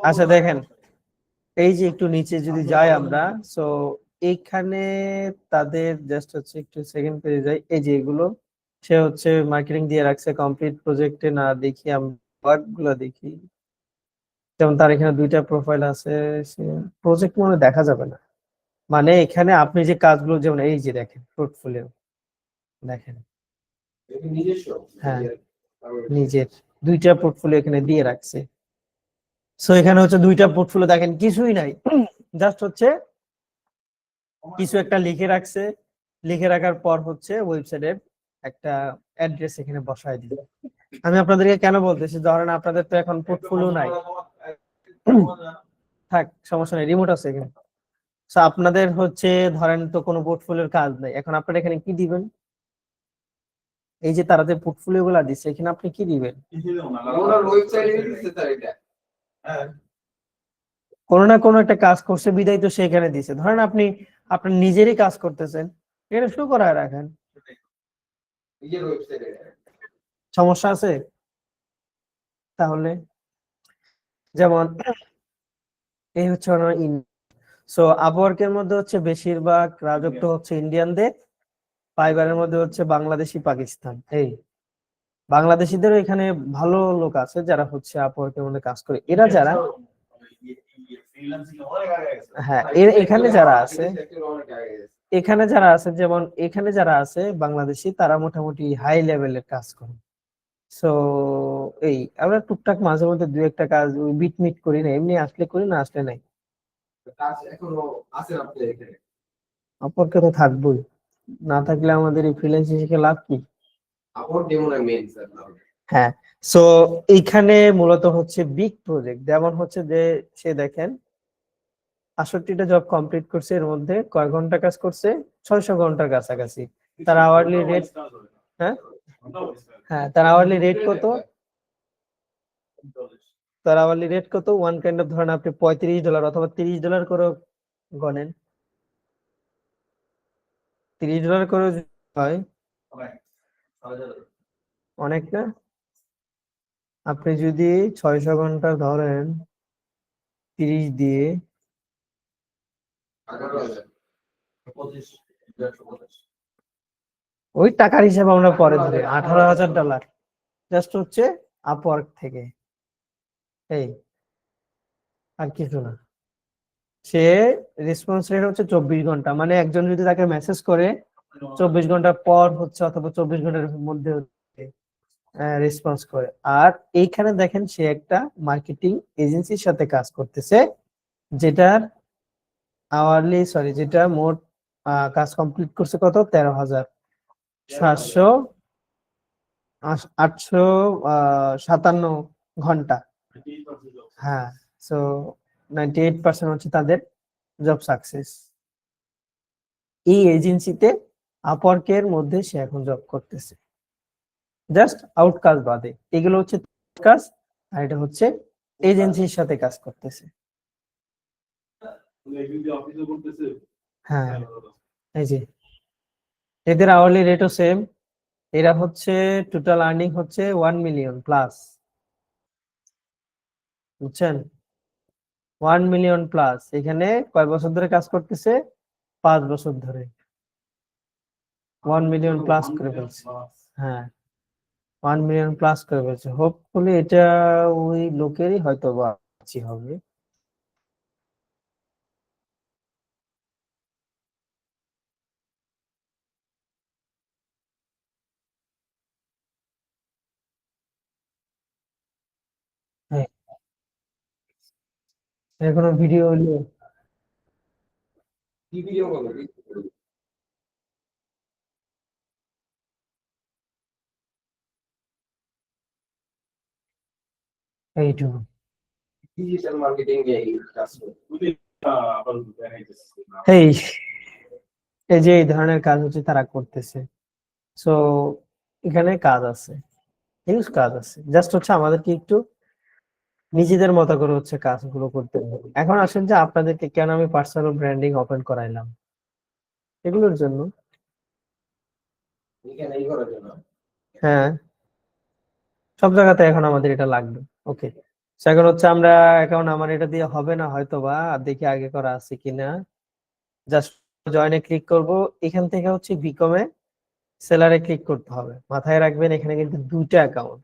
আচ্ছা দেখেন, এই যে একটু নিচে যদি যাই আমরা, সো এইখানে তাদের জাস্ট হচ্ছে একটু সেকেন্ড পেজে যাই, এই যে এগুলো সে হচ্ছে মার্কেটিং দিয়ে রাখছে, কমপ্লিট প্রজেক্টে না দেখি আমরা ওয়ার্ক গুলো দেখি। যেমন তার এখানে দুইটা প্রোফাইল আছে, সে প্রজেক্ট মনে হয় দেখা যাবে না, মানে এখানে আপনি যে কাজগুলো, যেমন এই যে দেখেন পোর্টফোলিও, দেখেন হ্যাঁ নিজের দুইটা পোর্টফোলিও এখানে দিয়ে রাখছে। সো এখানে হচ্ছে দুইটা পোর্টফোলিও, দেখেন কিছুই নাই, জাস্ট হচ্ছে কিছু একটা লিখে রাখছে, লিখে রাখার পর হচ্ছে ওয়েবসাইটের একটা অ্যাড্রেস এখানে বসায় দিবে। আমি আপনাদেরকে কেন বলতেছি, ধরেন আপনাদের তো এখন পোর্টফোলিও নাই, থাক সমস্যা নেই, রিমোট আছে এখানে। সো আপনাদের হচ্ছে ধরেন তো কোনো পোর্টফোলিওর কাজ নাই, এখন আপনারা এখানে কি দিবেন? এই যে তারা যে পোর্টফোলিও গুলা দিচ্ছে, এখানে আপনি কি দিবেন? কোনো না কোনো একটা কাজ করছে বিদায় তো সেখানে দিছে। ধরেন আপনি আপনার নিজেরই কাজ করতেছেন, এখানে শো করায় রাখেন, সমস্যা আছে? তাহলে যেমন এই হচ্ছে সো আপওয়ার্কের মধ্যে হচ্ছে বেশিরভাগ রাজত্ব হচ্ছে ইন্ডিয়ানদের, ফাইবারের মধ্যে হচ্ছে বাংলাদেশি, পাকিস্তান। এই বাংলাদেশিদেরও এখানে ভালো লোক আছে যারা হচ্ছে আপওয়ার্কের মধ্যে কাজ করে। এরা যারা হ্যাঁ এখানে যারা আছে, এখানে যারা আছে, যেমন এখানে যারা আছে বাংলাদেশি, তারা মোটামুটি হাই লেভেলের কাজ করে। সো এই আমরা টুকটাক মাঝে মধ্যে দুই একটা কাজ বিট মিট করি না, এমনি আসলে করি, না আসলে নাই। আপওয়ার্কে তো থাকবোই, না থাকলে আমাদের এই ফ্রিল্যান্সিং শিখে লাভ কি? হ্যাঁ, সো এইখানে মূলত হচ্ছে বিগ প্রজেক্ট, যেমন হচ্ছে যে সে দেখেন ৬৮টা জব কমপ্লিট করছে, এর মধ্যে কয় ঘন্টা কাজ করছে? ৬০০ ঘন্টার কাছাকাছি। তার আওয়ারলি রেট, হ্যাঁ হ্যাঁ তার আওয়ারলি রেট কত? তার আওয়ারলি রেট কত? ওয়ান কাইন্ড অফ, ধরেন আপনি $35 অথবা $30 করে গণেন, $30 করে হয় অনেক না? আপনি যদি ৬০০ ঘন্টা ধরেন 30 দিয়ে, ওই টাকার হিসাবে আমরা পরে ধরি $18,000 জাস্ট হচ্ছে আপওয়ার্ক থেকে। এই আর কিছু না, সে রেসপন্স রেট হচ্ছে 24 ঘন্টা, মানে একজন যদি তাকে মেসেজ করে 24 ঘন্টা পর হচ্ছে, অথবা 24 ঘন্টার মধ্যে রেসপন্স করে। আর এইখানে দেখেন সে একটা মার্কেটিং এজেন্সির সাথে কাজ করতেছে, যেটার যেটা মোট কাজ কমপ্লিট করছে কত? 13,700 857 ঘন্টা। হ্যাঁ, সো 98% হচ্ছে তাদের জব সাকসেস। এই এজেন্সিতে আপওয়ার্কের মধ্যে সে এখন জব করতেছে, জাস্ট আউটকাজ বাদে। এগুলো হচ্ছে কাজ, আর এটা হচ্ছে এজেন্সির সাথে কাজ করতেছে। হ্যাঁ, এই যে এদের আওয়ারলি রেটও সেম। এরা হচ্ছে টোটাল আর্নিং হচ্ছে 1 মিলিয়ন প্লাস, বুঝছেন? 1 মিলিয়ন প্লাস। এখানে কয় বছর ধরে কাজ করতেছে? 5 বছর ধরে 1 মিলিয়ন প্লাস করে ফেলছে। হ্যাঁ, 1 মিলিয়ন প্লাস করে ফেলছে। হোপফুলি এটা ওই লোকেরই হয়তো বা হবে। হ্যাঁ, এখনো ভিডিও হইলো। এইটুকু। এই এই যে এই ধরনের কাজ হচ্ছে তারা করতেছে। সো এখানে কাজ আছে, হিউজ কাজ আছে, জাস্ট হচ্ছে আমাদেরকে একটু নিজেদের মতো করে হচ্ছে কাজগুলো করতে হবে। এখন আসেন যে আপনাদেরকে কেন আমি পার্সোনাল ব্র্যান্ডিং ওপেন করাইলাম, এগুলোর জন্য। হ্যাঁ, সব জায়গাতে এখন আমাদের এটা লাগবে। ওকে, এখন হচ্ছে আমরা এখন আমার এটা দিয়ে হবে না হয়তো বা, দেখি আগে করা আছে কিনা। জাস্ট জয়েনে ক্লিক করব। এখান থেকে হচ্ছে বিকমে সেলারে ক্লিক করতে হবে। মাথায় রাখবেন এখানে কিন্তু দুইটা অ্যাকাউন্ট,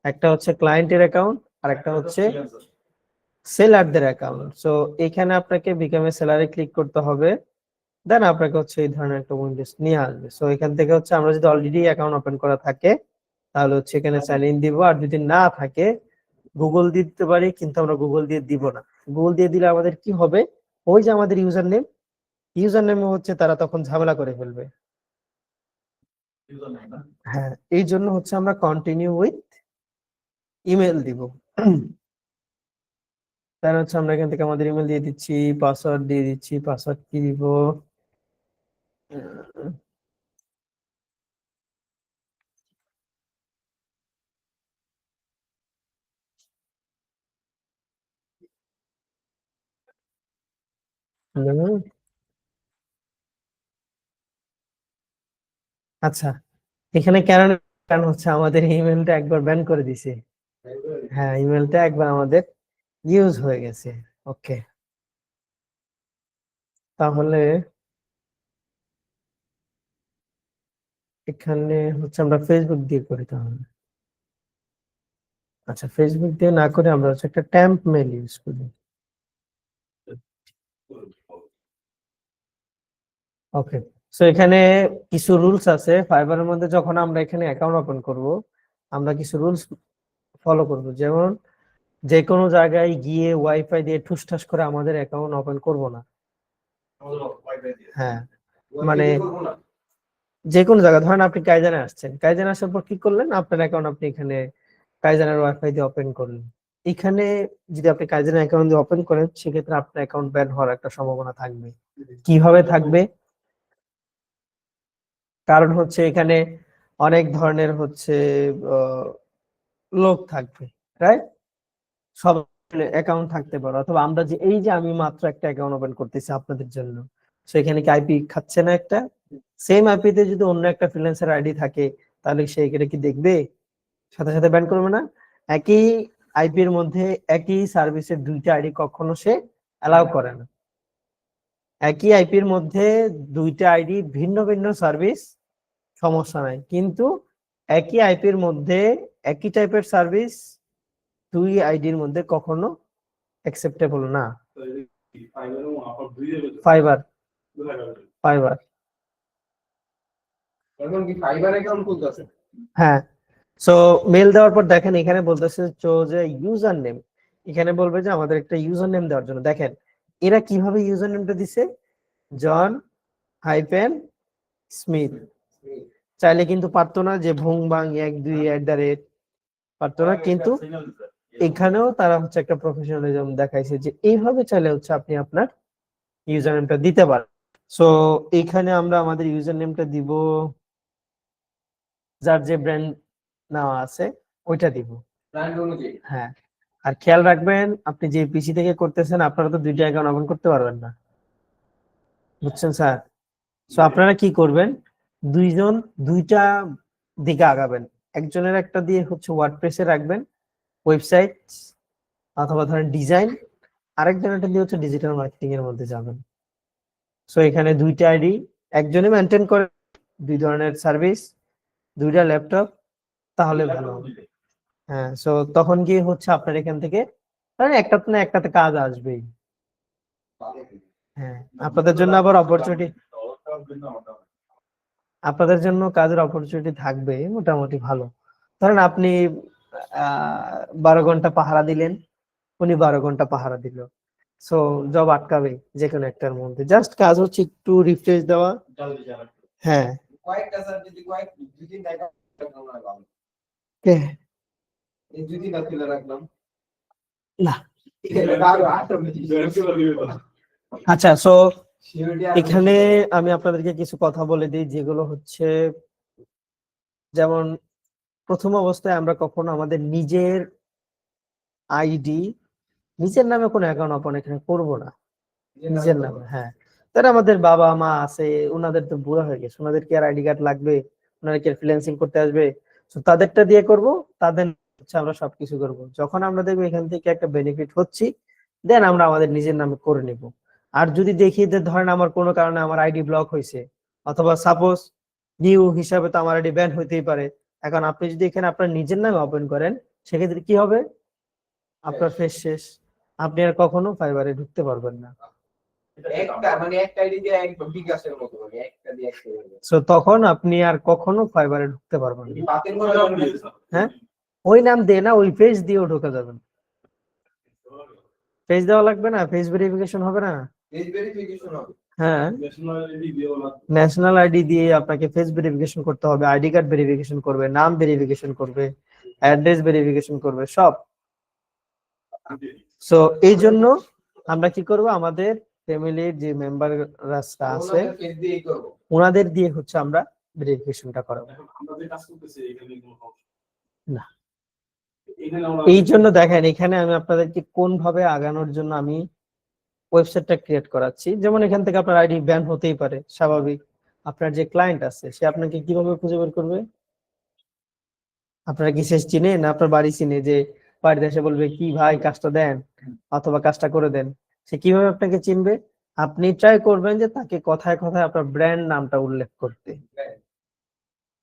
একটা হচ্ছে ক্লায়েন্টের অ্যাকাউন্ট আর একটা হচ্ছে সেলারদের অ্যাকাউন্ট। সো এখানে আপনাকে বিকমে সেলারে ক্লিক করতে হবে, দেন আপনাকে হচ্ছে এই ধরনের একটা উইন্ডোজ নিয়ে আসবে। সো এখান থেকে হচ্ছে আমরা যদি অলরেডি অ্যাকাউন্ট ওপেন করা থাকে তাহলে হচ্ছে এখানে সাইন ইন দিব, আর যদি না থাকে গুগল দিয়ে দিতে পারি, কিন্তু আমরা গুগল দিয়ে দিব না। গুগল দিয়ে দিলে আমাদের কি হবে, ওই যে আমাদের ইউজার নেম হচ্ছে তারা তখন ঝামেলা করে ফেলবে। হ্যাঁ, এই জন্য হচ্ছে আমরা কন্টিনিউ উইথ ইমেল দিব। তার হচ্ছে আমরা এখান থেকে আমাদের ইমেল দিয়ে দিচ্ছি, পাসওয়ার্ড দিয়ে দিচ্ছি। পাসওয়ার্ড কি দিব? আচ্ছা, এখানে কেন, কারণ হচ্ছে আমাদের ইমেলটা একবার ব্যান করে দিছে। হ্যাঁ, ইমেলটা একবার আমাদের ইউজ হয়ে গেছে। ওকে, তাহলে এখানে হচ্ছে আমরা ফেসবুক দিয়ে করি তাহলে। আচ্ছা, ফেসবুক দিয়ে না করে আমরা হচ্ছে একটা ট্যাম্প মেল ইউজ করি। ওকে, সো এখানে কিছু রুলস আছে ফাইবারের মধ্যে। যখন আমরা এখানে অ্যাকাউন্ট ওপেন করব আমরা কিছু রুলস ফলো করব। যেমন যে কোনো জায়গায় গিয়ে ওয়াইফাই দিয়ে ঠুসঠাস করে আমাদের অ্যাকাউন্ট ওপেন করব না। হ্যাঁ, মানে যে কোনো জায়গা, ধরেন আপনি কাইজানে আসছেন, কাইজানে আসার পর কি করলেন, আপনার অ্যাকাউন্ট আপনি এখানে কাইজানের ওয়াইফাই দিয়ে ওপেন করলেন। এখানে যদি আপনি কাইজানের অ্যাকাউন্ট দিয়ে ওপেন করেন সেক্ষেত্রে আপনার অ্যাকাউন্ট ব্যান হওয়ার একটা সম্ভাবনা থাকবে। কিভাবে থাকবে? কারণ হচ্ছে এখানে অনেক ধরনের হচ্ছে আহ, লোক থাকবে, রাইট? সব অ্যাকাউন্ট থাকতে পারে, অথবা আমরা যে এই যে আমি মাত্র একটা অ্যাকাউন্ট ওপেন করতেছি আপনাদের জন্য, সেখানে কি আইপি খাচ্ছে না একটা? সেম আইপি তে যদি অন্য একটা ফ্রিল্যান্সার আইডি থাকে তাহলে সে এটা কি দেখবে? সাথে সাথে ব্যান করবে না? একই আইপি এর মধ্যে একই সার্ভিসের দুইটা আইডি কখনো সে অ্যালাউ করে না। একই আইপি এর মধ্যে দুইটা আইডি ভিন্ন ভিন্ন সার্ভিস সমস্যা নাই, কিন্তু একই আইপি এর মধ্যে একই টাইপের সার্ভিস দুই আইডির মধ্যে কখনো অ্যাকসেপ্টেবল না। Fibre, fibre. এখন কি ফাইবার অ্যাকাউন্ট খুলতেছে? হ্যাঁ, সো মেল দেওয়ার পর দেখেন এখানে বলতেছে যে ইউজার নেম, এখানে বলবে যে আমাদের একটা ইউজার নেম দেওয়ার জন্য। দেখেন এরা কিভাবে ইউজার নেমটা দিছে, জন হাইফেন স্মিথ। চাইলে কিন্তু পারতো না যে ভুং বাং 1 2 পারতো না, কিন্তু এখানেও তারা হচ্ছে একটা প্রফেশনালিজম দেখাইছে যে এইভাবে চাইলে হচ্ছে আপনি আপনার ইউজার নেমটা দিতে পারেন। সো এইখানে আমরা আমাদের ইউজার নেমটা দিব, যার যে ব্র্যান্ড নেওয়া আছে ওইটা দিব। হ্যাঁ, আর খেয়াল রাখবেন আপনি যে পিসি থেকে করতেছেন আপনারা তো 2টা অ্যাকাউন্ট ওপেন করতে পারবেন না, বুঝছেন স্যার? সো আপনারা কি করবেন, দুইজন 2টা দিকে আগাবেন। একজনের একটা দিয়ে হচ্ছে ওয়ার্ডপ্রেসে রাখবেন ওয়েবসাইট অথবা ধরেন ডিজাইন, আরেকজনেরটা দিয়ে হচ্ছে ডিজিটাল মার্কেটিং এর মধ্যে যাবেন। সো এখানে 2টা আইডি একজনে মেনটেন করে, 2 ধরনের সার্ভিস, 2টা ল্যাপটপ, তাহলে ভালো হবে। হ্যাঁ, সো তখন কি হচ্ছে আপনার এখান থেকে ধরেন একটাতে না একটাতে কাজ আসবেই। হ্যাঁ, আপনাদের জন্য আবার অপরচুনিটি, আপনাদের জন্য কাজের অপরচুনিটি থাকবে মোটামুটি ভালো। ধরেন আপনি 12 ঘন্টা পাহারা দিলেন, উনি 12 ঘন্টা পাহারা দিল, সো জব আটকাবে যে কোনো একটার মধ্যে। জাস্ট কাজ হচ্ছে একটু রিফ্রেশ দেওয়া। হ্যাঁ, কয়েকটা স্যার যদি কয়েক 2-3 টাকা রাখলাম, কে এই যদি না তুলে রাখলাম না। আচ্ছা, সো এখানে আমি আপনাদেরকে কিছু কথা বলে দিই যেগুলো হচ্ছে, যেমন প্রথম অবস্থায় আমরা কখনো আমাদের নিজের আইডি, নিজের নামে কোনো অ্যাকাউন্ট ওপেন এখানে করব না, নিজের নামে। হ্যাঁ, তারা আমাদের বাবা মা আছে, ওনাদের তো বুড়া হয়ে গেছে, ওনাদের কি আর আইডি কার্ড লাগবে? ওনারা কি ফ্রিল্যান্সিং করতে আসবে? তো তাদেরটা দিয়ে করব, তাদের হচ্ছে আমরা সবকিছু করব। যখন আমরা দেখবো এখান থেকে একটা বেনিফিট হচ্ছে, দেন আমরা আমাদের নিজের নামে করে নিব। আর যদি দেখি যে ধরেন আমার কোনো কারণে আমার আইডি ব্লক হয়েছে, অথবা সাপোজ নিউ হিসাবে তো আমার আইডি ব্যান হইতেই পারে, এখন আপনি যদি এখানে আপনার নিজের নামে ওপেন করেন, সেক্ষেত্রে কি হবে? আপনার ফেস শেষ, আপনি আর কখনো ফাইবারে ঢুকতে পারবেন না। তখন আপনি আর কখনো ফাইবারে ঢুকতে পারবেন না। হ্যাঁ, ওই নাম দিয়ে না, ওই পেজ দিয়েও ঢোকা যাবে না। পেজ দেওয়া লাগবে না, পেজ ভেরিফিকেশন হবে না। হ্যাঁ, ন্যাশনাল আইডি দিয়ে আপনাকে ফেস ভেরিফিকেশন করতে হবে, আইডি কার্ড ভেরিফিকেশন করবে, নাম ভেরিফিকেশন করবে, অ্যাড্রেস ভেরিফিকেশন করবে, সব। সো এই জন্য আমরা কি করব, আমাদের ফ্যামিলির যে মেম্বাররা আছে ওনাদের দিয়ে হচ্ছে আমরা ভেরিফিকেশনটা করাবো না। এই জন্য দেখেন এখানে আমি আপনাদেরকে কোন ভাবে আগানোর জন্য আমি ওয়েবসাইটটা ক্রিয়েট করাচ্ছি। যেমন এখান থেকে আপনার আইডি ব্যান হতেই পারে, স্বাভাবিক। আপনার যে ক্লায়েন্ট আছে সে আপনাকে কিভাবে খুঁজে বের করবে? আপনারা কি শেষ চিনে না আপনার বাড়ি চিনে, যে বাড়িতে এসে বলবে কি ভাই কাজটা দেন অথবা কাজটা করে দেন, সে কিভাবে আপনাকে চিনবে? আপনি ট্রাই করবেন যে তাকে কথায় কথায় আপনার ব্র্যান্ড নামটা উল্লেখ করতে,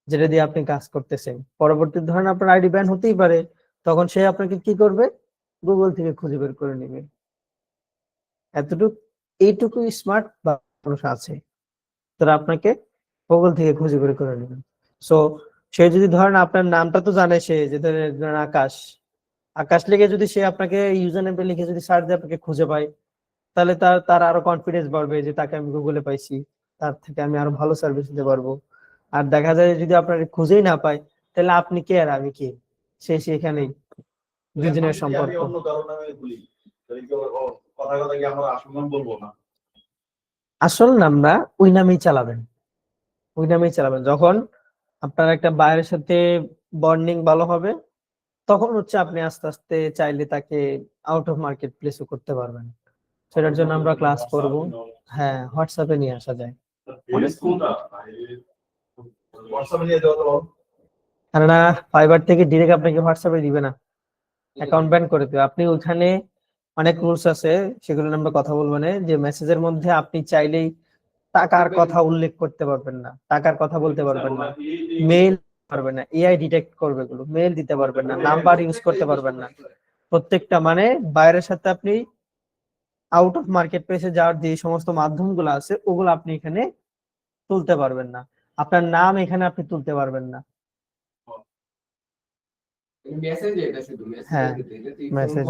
যেটা দিয়ে আপনি কাজ করতেছেন। পরবর্তী ধরেন আপনার আইডি ব্যান হতেই পারে, তখন সে আপনাকে কি করবে? গুগল থেকে খুঁজে বের করে নেবে। এতটুকু, এইটুকু স্মার্ট মানুষ আছে, তারা আপনাকে গুগল থেকে খুঁজে বের করে নেবে। সো সে যদি ধরেন আপনার নামটা তো জানে, সে যে ধরেন আকাশ, আকাশ লিখে যদি সে আপনাকে ইউজার নেম লিখে যদি সার্চ দিয়ে আপনাকে খুঁজে পায়, তাহলে তার আরো কনফিডেন্স বাড়বে যে তাকে আমি গুগলে পাইছি, তার থেকে আমি আরো ভালো সার্ভিস দিতে পারবো। আর দেখা যায় যদি আপনার খুঁজেই না পায়, তাহলে আপনি কে আর আমি কে, সেখানেই দুজনের সম্পর্ক। আসল নাম না, ওই নামেই চালাবেন, ওই নামেই চালাবেন। যখন আপনার একটা বায়ের সাথে বন্ডিং ভালো হবে, তখন হচ্ছে আপনি আস্তে আস্তে চাইলে তাকে আউট অফ মার্কেট প্লেসও করতে পারবেন। সেটার জন্য আমরা ক্লাস করব। হ্যাঁ, হোয়াটসঅ্যাপে নিয়ে আসা যায়। কেননা ফাইবার থেকে ডিরেক্ট আপনাকে হোয়াটসঅ্যাপে দিবে না, অ্যাকাউন্ট ব্যান করে দেবে। আপনি ওইখানে অনেক রুলস আছে, সেগুলো আমরা কথা বলবো না। যে মেসেজের মধ্যে আপনি চাইলেই টাকার কথা উল্লেখ করতে পারবেন না, টাকার কথা বলতে পারবেন না, মেইল পারবেন না, এআই ডিটেক্ট করবে, এগুলো মেইল দিতে পারবেন না, নাম্বার ইউজ করতে পারবেন না। প্রত্যেকটা মানে বাইরের সাথে আপনি আউট অফ মার্কেট প্লেসে যাওয়ার যে সমস্ত মাধ্যমগুলো আছে ওগুলো আপনি এখানে তুলতে পারবেন না। আপনার নাম এখানে আপনি তুলতে পারবেন না। হ্যাঁ, মেসেজ,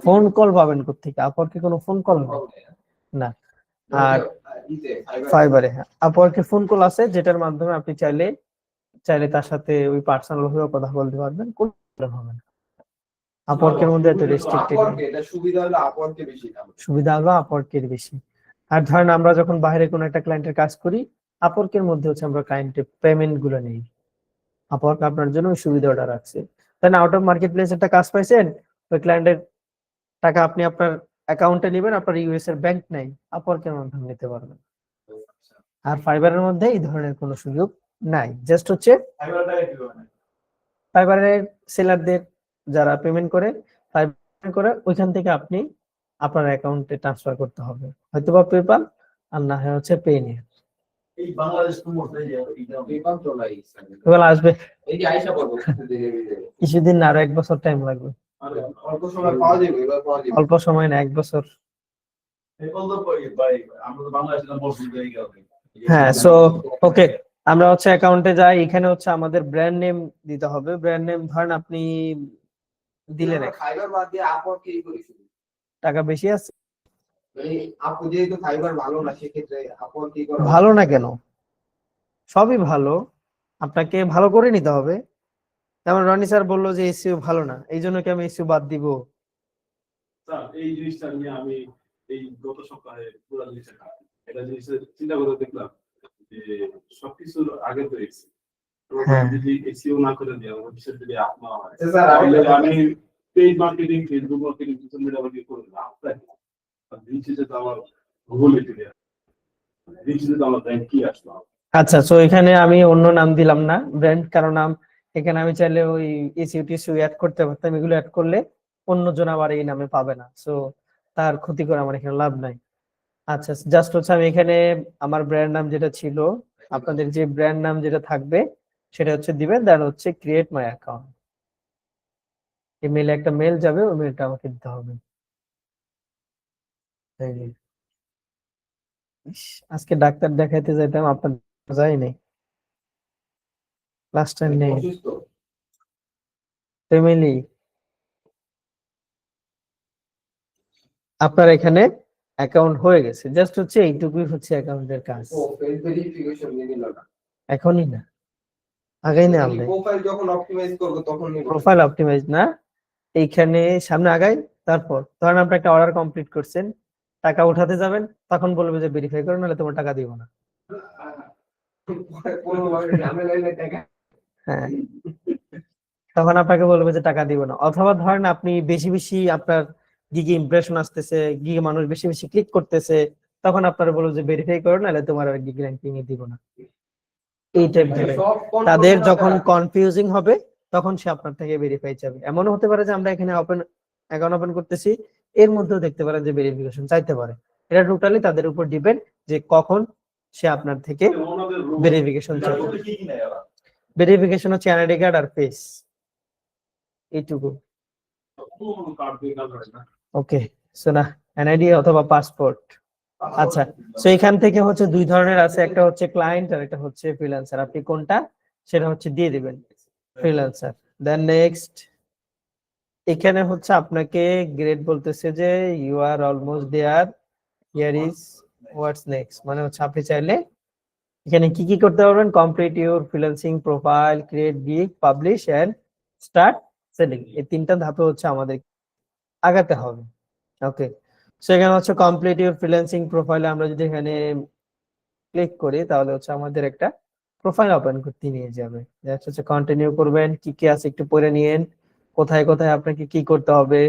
ফোন কল পাবেন কোত্থেকে? আপওয়ার্কে কোনো ফোন কল না। আর ফাইবারে আপওয়ার্কে ফোন কল আছে, যেটার মাধ্যমে আপনি চাইলে চাইলে তার সাথে ওই পার্সোনাল ভাবে কথা বলতে পারবেন, কোনো প্রবলেম হবে না। আপওয়ার্কের মধ্যে এত রেস্ট্রিক্টেড, সুবিধা হলো আপওয়ার্কের বেশি। আর ধরেন আমরা যখন বাইরে কোনো একটা ক্লায়েন্টের কাজ করি, আপওয়ার্কের মধ্যে হচ্ছে আমরা ক্লায়েন্টের পেমেন্ট গুলো নেই। আপওয়ার্ক আপনার জন্য ওই সুবিধাটা রাখছে। তাই আউট অফ মার্কেট প্লেস একটা কাজ পাইছেন, ওই ক্লায়েন্টের টাকা আপনি আপনার অ্যাকাউন্টে নেবেন, আপনার ইউএস এর ব্যাংক নাই, আপওয়ার্কের মাধ্যমে নিতে পারবেন। আর ফাইবারের মধ্যে এই ধরনের কোনো সুযোগ নাই। জাস্ট হচ্ছে ফাইবারের সেলারদের যারা পেমেন্ট করে, ওইখান থেকে আপনি আপনার অ্যাকাউন্টে ট্রান্সফার করতে হবে, হয়তোবা পেপাল আর না হয় হচ্ছে পেনিয়ার। এই বাংলাদেশ আসবে কিছুদিন না, আরো 1 বছর টাইম লাগবে। অল্প সময় পাওয়া যাবে, অল্প সময় না, 1 বছর। হ্যাঁ, সো ওকে, আমরা হচ্ছে অ্যাকাউন্টে যাই। এখানে হচ্ছে আমাদের ব্র্যান্ড নেম দিতে হবে। ব্র্যান্ড নেম ধরেন আপনি দিলেন, ফাইবার বাদ দিয়ে আপওয়ার্ক কি করি শুধু টাকা বেশি আছে, আপু যেহেতু ফাইবার ভালো না, সেক্ষেত্রে আপওয়ার্ক কি করা ভালো না কেন, সবই ভালো, আপনাকে ভালো করে নিতে হবে। যেমন রনি স্যার বললো যে এসইও ভালো না, এই জন্য কি আমি এসইও বাদ দিব? স্যার এই জিনিসটা নিয়ে আমি এই গত সপ্তাহে পুরো জিনিসটা জিনিসটা চিন্তা করে দেখলাম যে সবকিছুর আগে তো এসি, যদি এসইও না করে দিয়ে ভবিষ্যৎ যদি আপনা হয়, তাহলে আমি paid marketing, Facebook marketing, social media marketing করে না, দিনশেষে তো আমার ভুল এটি দেয়া, দিনশেষে তো আমার ব্র্যান্ড কি আসলো। আচ্ছা, সো এখানে আমি অন্য নাম দিলাম না, ব্র্যান্ড কারো নাম। এখানে আমি চাইলে ওই এসইও টিসইও অ্যাড করতে পারতাম, এগুলো অ্যাড করলে অন্যজন আবার এই নামে পাবে না, সো তার ক্ষতি করে আমার এখানে লাভ নাই। আচ্ছা, জাস্ট হচ্ছে আমি এখানে আমার ব্র্যান্ড নাম যেটা ছিল, আপনাদের যে ব্র্যান্ড নাম যেটা থাকবে সেটা হচ্ছে দিবেন, দেন হচ্ছে ক্রিয়েট মাই অ্যাকাউন্ট। ইমেইলে একটা মেল যাবে, ওই মেলটা আমাকে দিতে হবে। আজকে ডাক্তার দেখাইতে যাইতাম, আপনার যাই নাই, লাস্ট টাইম নেই ফ্যামিলি। আপনার এখানে অ্যাকাউন্ট হয়ে গেছে, জাস্ট হচ্ছে এইটুকুই হচ্ছে অ্যাকাউন্টের কাজ। এখনই না, আগেই না, আমরা প্রোফাইল যখন অপটিমাইজ করব তখন প্রোফাইল অপটিমাইজ না, এইখানে সামনে আগাই। তারপর ধরেন আপনি একটা অর্ডার কমপ্লিট করছেন, টাকা উঠাতে যাবেন, তখন বলবে যে ভেরিফাই করো, নাহলে তোমার টাকা দিব না। হ্যাঁ, তখন আপনাকে বলবে যে টাকা দিব না। অথবা ধরেন আপনি বেশি বেশি আপনার গিগে ইমপ্রেশন আসতেছে, গিগে মানুষ বেশি বেশি ক্লিক করতেছে, তখন আপনারা বলবে যে ভেরিফাই করো, নাহলে তোমার আর গিগ র্যাঙ্কিং এ দিব না। এই টাইপ ধরে তাদের যখন কনফিউজিং হবে, তখন সে আপনার থেকে ভেরিফাই চাবে। এমনও হতে পারে যে আমরা এখানে অ্যাকাউন্ট ওপেন করতেছি, এর মধ্যেও দেখতে পারেন যে ভেরিফিকেশন চাইতে পারে। এটা টোটালি তাদের উপর ডিপেন্ড যে কখন সে আপনার থেকে ভেরিফিকেশন চাবে। ভেরিফিকেশন হচ্ছে এনআইডি কার্ড আর ফেস, এইটুকু। ওকে, সো না, এনআইডি অথবা পাসপোর্ট। আচ্ছা, সো এখান থেকে হচ্ছে 2 ধরনের আছে, একটা হচ্ছে ক্লায়েন্ট আর একটা হচ্ছে ফ্রিল্যান্সার। আপনি কোনটা সেটা হচ্ছে দিয়ে দিবেন, ফ্রিল্যান্সার। দেন নেক্সট, এখানে হচ্ছে আপনাকে গ্রেড বলতেছে যে you are almost there, here is what's next, মানে হচ্ছে আপনি চাইলে এখানে কি কি করতে পারবেন, complete your freelancing profile, create gig, publish and start selling. এই 3টা ধাপে হচ্ছে আমাদের আগাতে হবে। ওকে, সেখানে হচ্ছে কমপ্লিট ইউর ফ্রিল্যান্সিং প্রোফাইলে আমরা যদি এখানে ক্লিক করি, তাহলে হচ্ছে আমাদের একটা প্রোফাইল ওপেন করতে নিয়ে যাবে। জাস্ট হচ্ছে কন্টিনিউ করবেন, কি কি আছে একটু পড়ে নিয়েন, কোথায় কোথায় আপনাকে কি করতে হবে।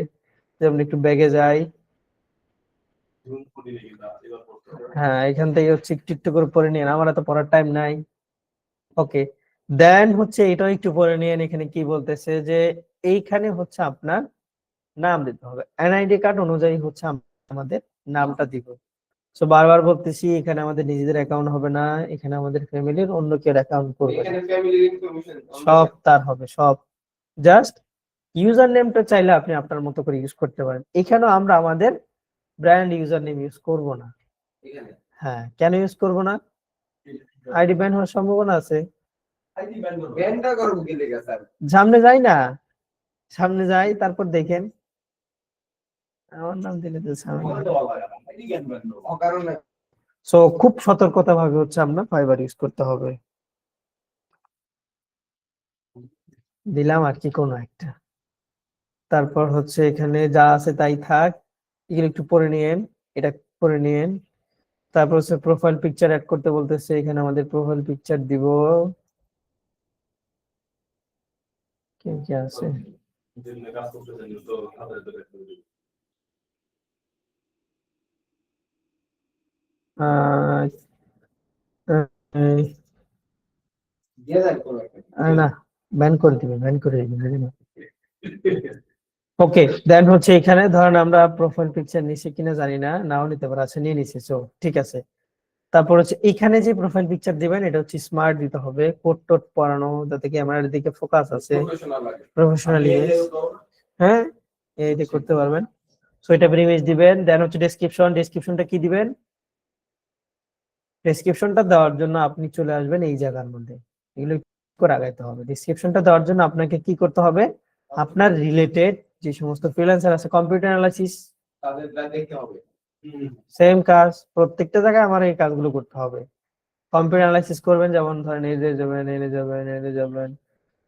যেমন একটু ব্যাগে যাই, হ্যাঁ এখান থেকে হচ্ছে একটু একটু করে পড়ে নিয়েন, আমার এত পড়ার টাইম নাই। ওকে, দেন হচ্ছে এটাও একটু পড়ে নিয়েন। এখানে কি বলতেছে যে এইখানে হচ্ছে আপনার নাম দিতে হবে, এনআইডি কার্ড অনুযায়ী হচ্ছে আমাদের নামটা দিব। সো বারবার বলতেছি, এখানে আমাদের নিজেদের অ্যাকাউন্ট হবে না, এখানে আমাদের ফ্যামিলির অন্য কেউ অ্যাকাউন্ট করবে, সব তার হবে, সব। জাস্ট ইউজার নেমটা চাইলে আপনি আপনার মতো করে ইউজ করতে পারেন। এখানেও আমরা আমাদের ব্র্যান্ড ইউজার নেম ইউজ করব না। হ্যাঁ, কেন ইউজ করব না? আইডি ব্যান হওয়ার সম্ভাবনা আছে। সামনে যাই না, সামনে যাই, তারপর দেখেন আমার নাম দিলে তো সামনে। সো খুব সতর্কতা ভাবে হচ্ছে আমরা ফাইবার ইউজ করতে হবে। দিলাম আর কি কোনো একটা। তারপর হচ্ছে এখানে যা আছে তাই থাক, এগুলো একটু পরে নিয়েন, এটা পরে নিয়েন। তারপর হচ্ছে প্রোফাইল পিকচার অ্যাড করতে বলতেছে, এখানে আমাদের প্রোফাইল পিকচার দিব। কি কি আছে? যেগুলো কাজ করতে চাই তো হাতের ধরে করে দিই। আহ, এই, দিয়ে দেন কোনো একটা। না, ব্যান করে দিবেন, ব্যান করে দিবেন। ওকে, দেন হচ্ছে এখানে ধরেন আমরা প্রোফাইল পিকচার নিছি কিনা জানি না, নাও নিতে পারে, আছে নিয়ে নিছি, সো ঠিক আছে। তারপর হচ্ছে এখানে যে প্রোফাইল পিকচার দিবেন এটা হচ্ছে স্মার্ট দিতে হবে, কোট টোট পরানো, যাতে ক্যামেরার দিকে ফোকাস আছে, প্রফেশনাল লাগে। প্রফেশনাল আমি এই ইমেজ। যে তো হ্যাঁ, এই যে করতে পারবেন। সো এটা ইমেজ দিবেন। দেন হচ্ছে ডেসক্রিপশন, ডেসক্রিপশনটা কি দিবেন? ডেসক্রিপশনটা দেওয়ার জন্য আপনি চলে আসবেন এই জায়গার মধ্যে, এগুলো করে আগাইতে হবে। ডেসক্রিপশনটা দেওয়ার জন্য আপনাকে কি করতে হবে? আপনার রিলেটেড যে সমস্ত ফ্রিল্যান্সার আছে, কম্পিউটার অ্যানালাইসিস, তাদের দেখতে হবে। সেম কাজ প্রত্যেকটা জায়গায় আমার এই কাজগুলো করতে হবে। কম্পিউটার অ্যানালাইসিস করবেন, যেমন ধরেন এই যে যাবেন, এনে যাবেন, এনে যাবেন,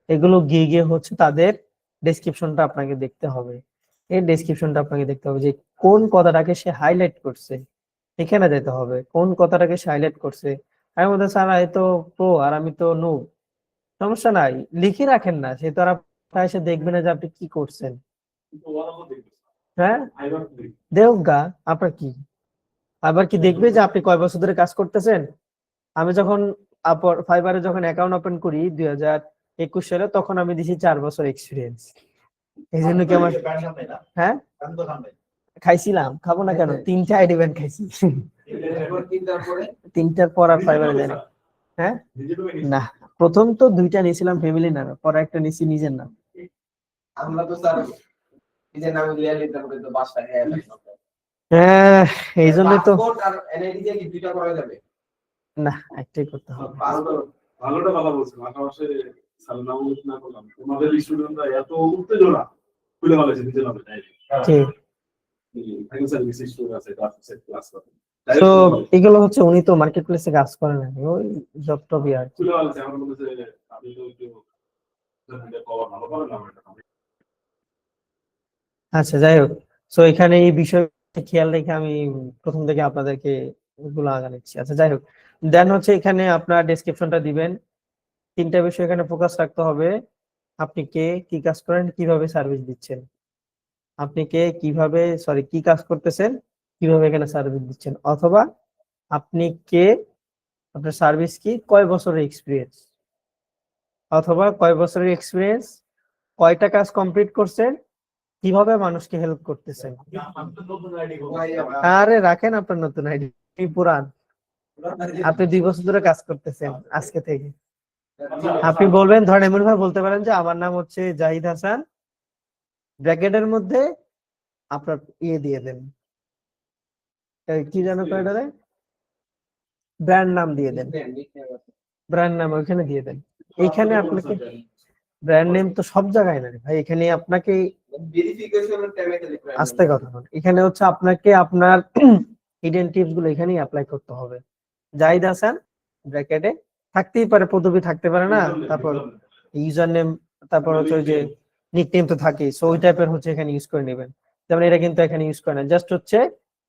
এগুলো গিয়ে গিয়ে হচ্ছে তাদের ডেসক্রিপশনটা আপনাকে দেখতে হবে। এই ডেসক্রিপশনটা আপনাকে দেখতে হবে যে কোন কথাটাকে সে হাইলাইট করছে, এখানে যেতে হবে কোন কথাটাকে সে হাইলাইট করছে। আমি বলতে স্যার এই তো প্রো আর আমি তো নো, সমস্যা নাই, লিখে রাখেন না, সে তো আর আপনার এসে দেখবে না যে আপনি কি করছেন। কিন্তু ওরা তো দেখবে। হ্যাঁ, আইবার দেখবে। দেখ গা, আপনার কি আবার কি দেখবে যে আপনি কয় বছর ধরে কাজ করতেছেন? আমি যখন ফাইবারে যখন অ্যাকাউন্ট ওপেন করি 2021 সালে, তখন আমি দিছি 4 বছর এক্সপিরিয়েন্স। এই জন্য কি আমার, হ্যাঁ খাইছিলাম, খাবো না কেন, 3টা আইডি ব্যান্ড খাইছি। এরপর তিনটার পরে 3টার পর আর ফাইবারে যাই না। হ্যাঁ, না, প্রথম তো 2টা নিয়েছিলাম ফ্যামিলি নামে, পরে একটা নিয়েছি নিজের নাম। আমরা তো স্যার নিজের নামে লিয়া নিতাম, কিন্তু বাসায় হ্যাঁ, এই জন্য তো, পাসপোর্ট আর এনআইডি দিয়ে কি দুইটা করা যাবে? না, একটাই করতে হবে। ভালোটা ভালো বলছেন, আশেপাশে সালনাম না করলাম তোমাদের স্টুডেন্টরা এত উত্তেজনা খুলে ভালো নিজের নামে ঠিক। থ্যাংক স্যার বিসি স্টুডেন্ট আছে ক্লাস করে তো এগুলো হচ্ছে উনি তো মার্কেট প্লেসে কাজ করেন না, ওই জব টবই আর কি। খুলে ভালো আমার মনে হচ্ছে আপনি তো একটু কভার ভালো করেন না এটা। আচ্ছা, যাই হোক, তো এখানে এই বিষয়টা খেয়াল রেখে আমি প্রথম থেকে আপনাদেরকে এগুলো আগাচ্ছি। আচ্ছা, যাই হোক, দেন হচ্ছে এখানে আপনার ডেসক্রিপশনটা দিবেন। 3টা বিষয় এখানে ফোকাস রাখতে হবে। আপনি কে, কি কাজ করেন, কিভাবে সার্ভিস দিচ্ছেন। আপনি কে, কিভাবে, সরি, কি কাজ করতেছেন, কিভাবে এখানে সার্ভিস দিচ্ছেন, অথবা আপনি কে, আপনার সার্ভিস কি, কয় বছরের এক্সপিরিয়েন্স, অথবা কয় বছরের এক্সপিরিয়েন্স, কয়টা কাজ কমপ্লিট করছেন, কিভাবে মানুষকে হেল্প করতেছেন। আরে রাখেন আপনার নতুন আইডি, পুরান, আপনি 2 বছর ধরে কাজ করতেছেন আজকে থেকে। আপনি বলবেন, ধরেন এমন ভাবে বলতে পারেন যে আমার নাম হচ্ছে জাহিদ হাসান, ব্র্যাকেটের মধ্যে আপনার ইয়ে দিয়ে দেন, কি যেন কয়টারে, ব্র্যান্ড নাম দিয়ে দেন, ব্র্যান্ড নাম ওইখানে দিয়ে দেন। এইখানে আপনাকে ব্র্যান্ড নেম তো সব জায়গায় না রে ভাই, এখানে আপনাকে ভেরিফিকেশনের টাইমে খালি brand আস্তে কথা বল, এখানে হচ্ছে আপনাকে আপনার হিডেন টিপস গুলো এখানেই অ্যাপ্লাই করতে হবে। জাহিদ হাসান ব্র্যাকেটে থাকতেই পারে, পদবি থাকতে পারে না, তারপর ইউজার নেম, তারপর হচ্ছে ওই যে নিকনেম তো থাকে, সো ওই টাইপের হচ্ছে এখানে ইউজ করে নেবেন। যেমন এটা কিন্তু এখানে ইউজ করে না, জাস্ট হচ্ছে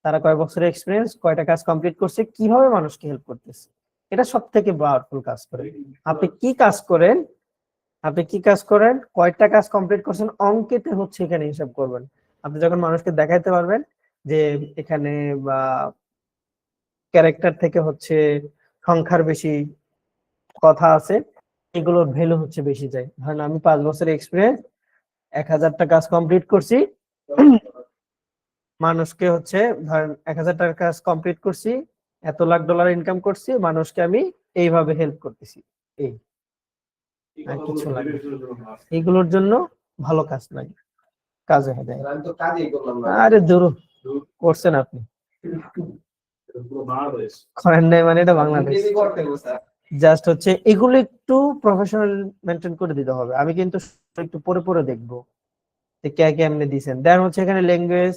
তারা কয় বছরের এক্সপিরিয়েন্স, কয়টা কাজ কমপ্লিট করছে, কিভাবে মানুষকে হেল্প করতেছে, এটা সব থেকে পাওয়ারফুল কাজ করে। আপনি কি কাজ করেন, আপনি কি কাজ করেন, কয়টা কাজ কমপ্লিট করছেন, অঙ্কেতে হচ্ছে এখানে হিসাব করবেন। আপনি যখন মানুষকে দেখাইতে পারবেন যে এখানে বা ক্যারেক্টার থেকে হচ্ছে সংখ্যার বেশি কথা আছে, এগুলোর ভ্যালু হচ্ছে বেশি যায়। ধরেন আমি 5 বছরের এক্সপিরিয়েন্স, 1000টা কাজ কমপ্লিট করছি, মানুষকে হচ্ছে ধরেন 1000টার কাজ কমপ্লিট করছি, এত লাখ ডলার ইনকাম করছি, মানুষকে আমি এইভাবে হেল্প করতেছি, এই আর কিছু লাগে না। এগুলোর জন্য ভালো কাজ লাগে, কাজে দেয়। আমি তো কাজই করলাম না। আরে দূর করছেন আপনি, পুরো বাংলাদেশ করেন নাই মানে এটা বাংলাদেশ। নিজেই করতে হবে স্যার। জাস্ট হচ্ছে এগুলো একটু প্রফেশনাল মেনটেন করে দিতে হবে। আমি কিন্তু একটু পরে পরে দেখবো যে কে কেমনে দিছেন। দেন হচ্ছে এখানে ল্যাঙ্গুয়েজ,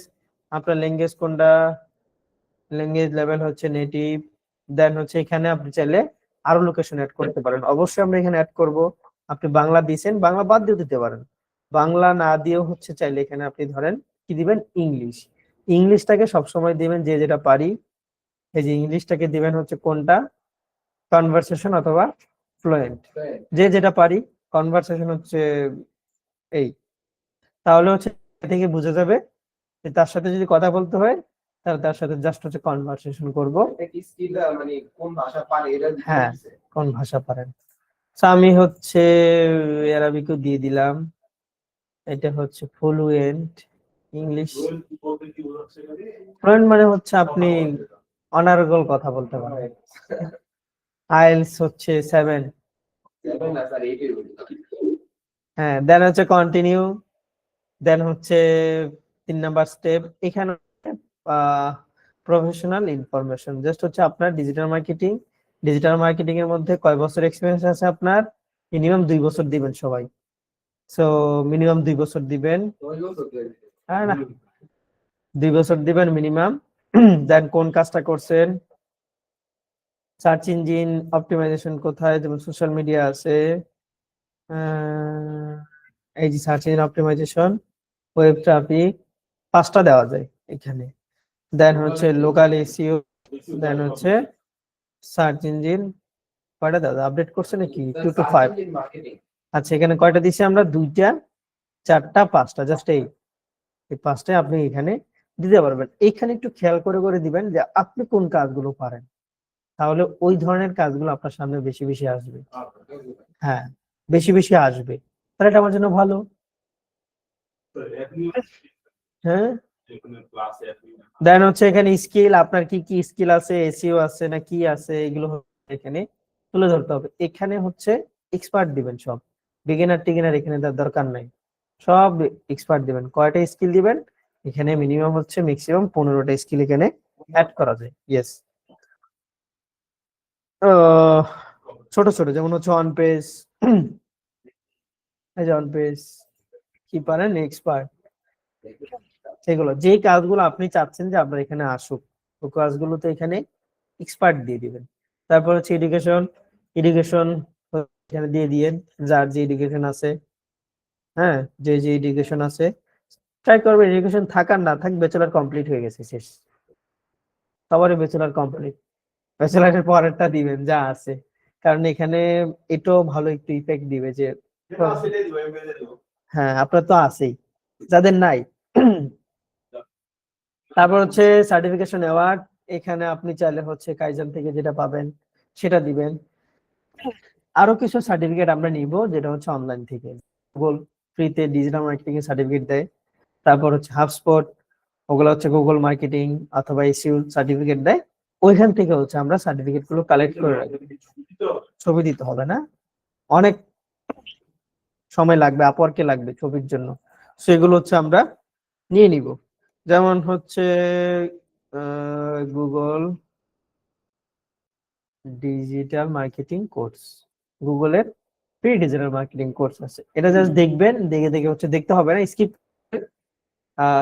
আপনার ল্যাঙ্গুয়েজ কোনটা, ল্যাঙ্গুয়েজ লেভেল হচ্ছে নেটিভ। দেন হচ্ছে এখানে আপনি চাইলে আরো লোকেশন অ্যাড করতে পারেন, অবশ্যই আমরা এখানে অ্যাড করব আপনি বাংলা দিয়েছেন, বাংলা বাদ দিয়ে দিতে পারেন, বাংলা না দিয়েও হচ্ছে চাইলে এখানে আপনি ধরেন কি দিবেন, ইংলিশ। ইংলিশটাকে সবসময় দিবেন যে যেটা পারি, এই যে ইংলিশটাকে দিবেন হচ্ছে কোনটা, কনভারসেশন অথবা ফ্লুয়েন্ট, যে যেটা পারি। কনভারসেশন হচ্ছে এই, তাহলে হচ্ছে এ থেকে বোঝা যাবে যে তার সাথে যদি কথা বলতে হয় তাহলে তার সাথে জাস্ট হচ্ছে কনভারসেশন করব। এটা কি স্কিল মানে কোন ভাষা পারে এটা দিতে হ্যাঁ, হচ্ছে। কোন ভাষা পারেন। So, আমি হচ্ছে অ্যারাবিকও দিয়ে দিলাম, এটা হচ্ছে ফ্লুয়েন্ট ইংলিশ। বলতে কি বোঝাচ্ছে এখানে? ফ্লুয়েন্ট মানে হচ্ছে আপনি অনার্গল কথা বলতে পারেন। আইএলস হচ্ছে 7। 7 না স্যার 8 এর বলি। হ্যাঁ, দেন হচ্ছে কন্টিনিউ, দেন হচ্ছে 3 নাম্বার স্টেপ। এখানে প্রফেশনাল ইনফরমেশন, জাস্ট হচ্ছে আপনার ডিজিটাল মার্কেটিং এর মধ্যে কয় বছর এক্সপিরিয়েন্স আছে আপনার। মিনিমাম 2 বছর দিবেন সবাই, সো মিনিমাম 2 বছর দিবেন। 9 বছর ধরে। হ্যাঁ না, 2 বছর দিবেন মিনিমাম। দেন কোন কাজটা করছেন, সার্চ ইঞ্জিন অপটিমাইজেশন কোথায়, যেমন সোশ্যাল মিডিয়া আছে, এই যে search engine optimisation, web traffic, 5টা দেওয়া যায় এখানে। দেন হচ্ছে লোকাল এসইও, দেন হচ্ছে সার্চ ইঞ্জিন, কয়টা দেওয়া আপডেট করছে নাকি 2 to 5। মার্কেটিং। আচ্ছা, এখানে কয়টা দিছি আমরা, 2টা 4টা 5টা, জাস্ট এই 5টায় আপনি এখানে দিতে পারবেন। এইখানে একটু খেয়াল করে করে দিবেন যে আপনি কোন কাজগুলো পারেন, তাহলে ওই ধরনের কাজগুলো আপনার সামনে বেশি বেশি আসবে। হ্যাঁ, বেশি বেশি আসবে, তাহলে এটা আমার জন্য ভালো। তো এখনই হ্যাঁ, এখানে ক্লাসে এখনই দেন হচ্ছে এখানে স্কিল, আপনার কি কি স্কিল আছে, এসইও আছে না কি আছে, এগুলো এখানে তুলে ধরতে হবে। এখানে হচ্ছে এক্সপার্ট দিবেন সব, বিগিনার টিগিনার এখানে তার দরকার নাই, সব এক্সপার্ট দিবেন। কয়টা স্কিল দিবেন, এখানে মিনিমাম হচ্ছে ম্যাক্সিমাম 15টা স্কিল এখানে অ্যাড করা যায়। ইয়েস, ছোট ছোট যেমন হচ্ছে অন পেজ, এই যে অন পেজ কি পারেন এক্সপার্ট, সেগুলো যেই কাজগুলো আপনি চাচ্ছেন যে আপনার এখানে আসুক, ওই কাজগুলোতে এখানে এক্সপার্ট দিয়ে দিবেন। তারপর হচ্ছে এডুকেশন, এডুকেশন এখানে দিয়ে দিয়েন, যার যে এডুকেশন আছে। হ্যাঁ, যে যে এডুকেশন আছে ট্রাই করবেন, এডুকেশন থাকার না থাক ব্যাচেলার কমপ্লিট হয়ে গেছে, শেষ, সবারই ব্যাচেলার কমপ্লিট। ব্যাচেলারের পরেরটা দিবেন যা আছে, কারণ এখানে এটাও ভালো একটু ইফেক্ট দিবে যে এটা সেটাই দিব আমি বেজে দেব। হ্যাঁ আপনার তো আছেই, যাদের নাই। তারপর হচ্ছে সার্টিফিকেশন অ্যাওয়ার্ড, এখানে আপনি চাইলে হচ্ছে কাইজান থেকে যেটা পাবেন সেটা দিবেন। আরো কিছু সার্টিফিকেট আমরা নিব যেটা হচ্ছে অনলাইন থেকে, গুগল ফ্রিতে ডিজিটাল মার্কেটিং এর সার্টিফিকেট দেয়। তারপর হচ্ছে হাবস্পট, ওগুলো হচ্ছে গুগল মার্কেটিং অথবা এসইও সার্টিফিকেট দেয়, ওইখান থেকে হচ্ছে আমরা সার্টিফিকেট গুলো কালেক্ট করে রাখি। ছবি দিতে হবে না, অনেক সময় লাগবে, আপওয়ার্কে লাগবে ছবির জন্য, সেগুলো হচ্ছে আমরা নিয়ে নিব। যেমন হচ্ছে গুগল ডিজিটাল মার্কেটিং কোর্স, গুগলের ফ্রি ডিজিটাল মার্কেটিং কোর্স আছে, এটা জাস্ট দেখবেন, দেখে দেখে হচ্ছে দেখতে হবে না, স্কিপ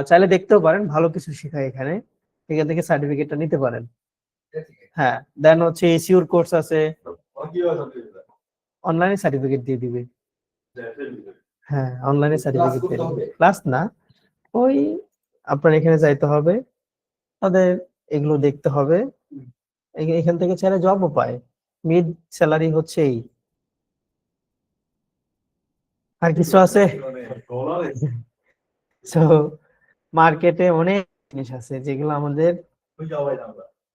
চাইলে দেখতেও পারেন, ভালো কিছু শেখায় এখানে, এখান থেকে সার্টিফিকেটটা নিতে পারেন। হ্যাঁ, দেন হচ্ছে এসইওর কোর্স আছে, অনলাইনে সার্টিফিকেট দিয়ে দিবে। হ্যাঁ, অনলাইনে সার্টিফিকেট দিয়ে দিবে, ক্লাস না, ওই আপনার এখানে যাইতে হবে, তাদের এগুলো দেখতে হবে, এখান থেকে ছেলে জবও পায়, মিড স্যালারি হচ্ছে এই। আর কিছু আছে, তো মার্কেটে অনেক জিনিস আছে যেগুলো আমাদের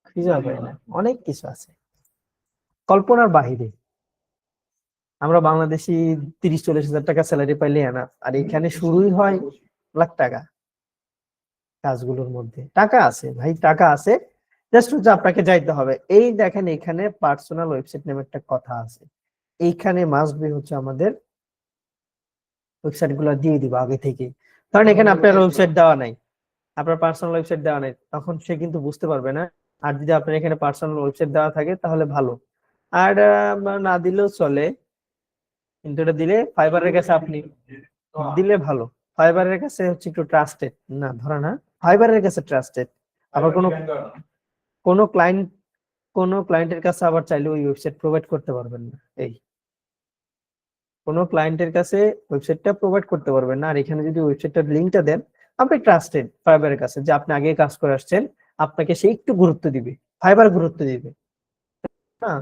খুঁজে পাই না, অনেক কিছু আছে কল্পনার বাহিরে। আমরা বাংলাদেশি 30-40 হাজার টাকা স্যালারি পাইলে না, আর এখানে শুরুই হয় লাখ টাকা। কাজগুলোর মধ্যে টাকা আছে ভাই, টাকা আছে, জাস্ট হচ্ছে আপনাকে যাইতে হবে। এই দেখেন এখানে পার্সোনাল ওয়েবসাইট নামে একটা কথা আছে, এইখানে মাস্ট বি হচ্ছে আমাদের ওয়েবসাইট গুলো দিয়ে দিব আগে থেকে, কারণ এখানে আপনার ওয়েবসাইট দেওয়া নাই, আপনার পার্সোনাল ওয়েবসাইট দেওয়া নাই, তখন সে কিন্তু বুঝতে পারবে না। আর যদি আপনার এখানে পার্সোনাল ওয়েবসাইট দেওয়া থাকে তাহলে ভালো, আর না দিলেও চলে, কিন্তু এটা দিলে ফাইবারের কাছে আপনি দিলে ভালো। ফাইবারের কাছে হচ্ছে একটু ট্রাস্টেড না, ধরা না, ফাইবারের কাছে ট্রাস্টেড। আবার কোনো ক্লায়েন্টের কাছে আবার চাইলে ওই ওয়েবসাইট প্রোভাইড করতে পারবেন না, এই কোনো ক্লায়েন্টের কাছে ওয়েবসাইটটা প্রোভাইড করতে পারবেন না। আর এখানে যদি ওয়েবসাইটটার লিঙ্কটা দেন, আপনি ট্রাস্টেড ফাইবারের কাছে যে আপনি আগে কাজ করে আসছেন, আপনাকে সে একটু গুরুত্ব দিবে, ফাইবার গুরুত্ব দিবে না।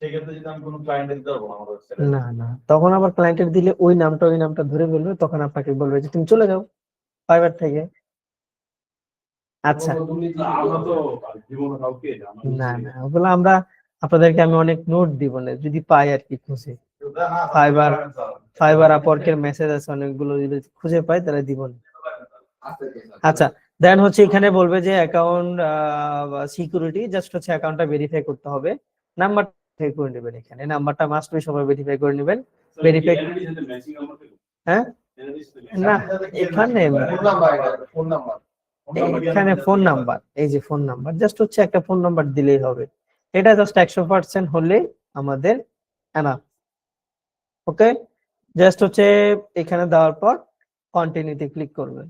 সেক্ষেত্রে যদি আমি কোনো ক্লায়েন্টের দিতে পারবো না আমার ওয়েবসাইটে। না না, তখন আবার ক্লায়েন্টের দিলে ওই নামটা ধরে বলবে, তখন আপনাকে বলবে যে তুমি চলে যাও ফাইবার থেকে। আচ্ছা, আমরা তো জীবনে কাউকে না না, ওগুলো আমরা আপনাদেরকে আমি অনেক নোট দিব না, যদি পাই আর কি খুঁজে। ফাইবার আপওয়ার্কের মেসেজ আছে অনেকগুলো, যদি খুঁজে পাই তাহলে দিব না। আচ্ছা, দেন হচ্ছে এখানে বলবে যে অ্যাকাউন্ট সিকিউরিটি, জাস্ট হচ্ছে অ্যাকাউন্টটা ভেরিফাই করতে হবে। নাম্বার ভেরিফাই করে নেবেন, এখানে নাম্বারটা মাস্ট বি সবাই ভেরিফাই করে নেবেন। ভেরিফাই, হ্যাঁ না, এখানে এখানে ফোন নাম্বার, এই যে ফোন নাম্বার, জাস্ট হচ্ছে একটা ফোন নাম্বার দিলেই হবে। এটা জাস্ট 100% হলে আমাদের এনাফ। ওকে, জাস্ট হচ্ছে এখানে দেওয়ার পর কন্টিনিউতে ক্লিক করবেন।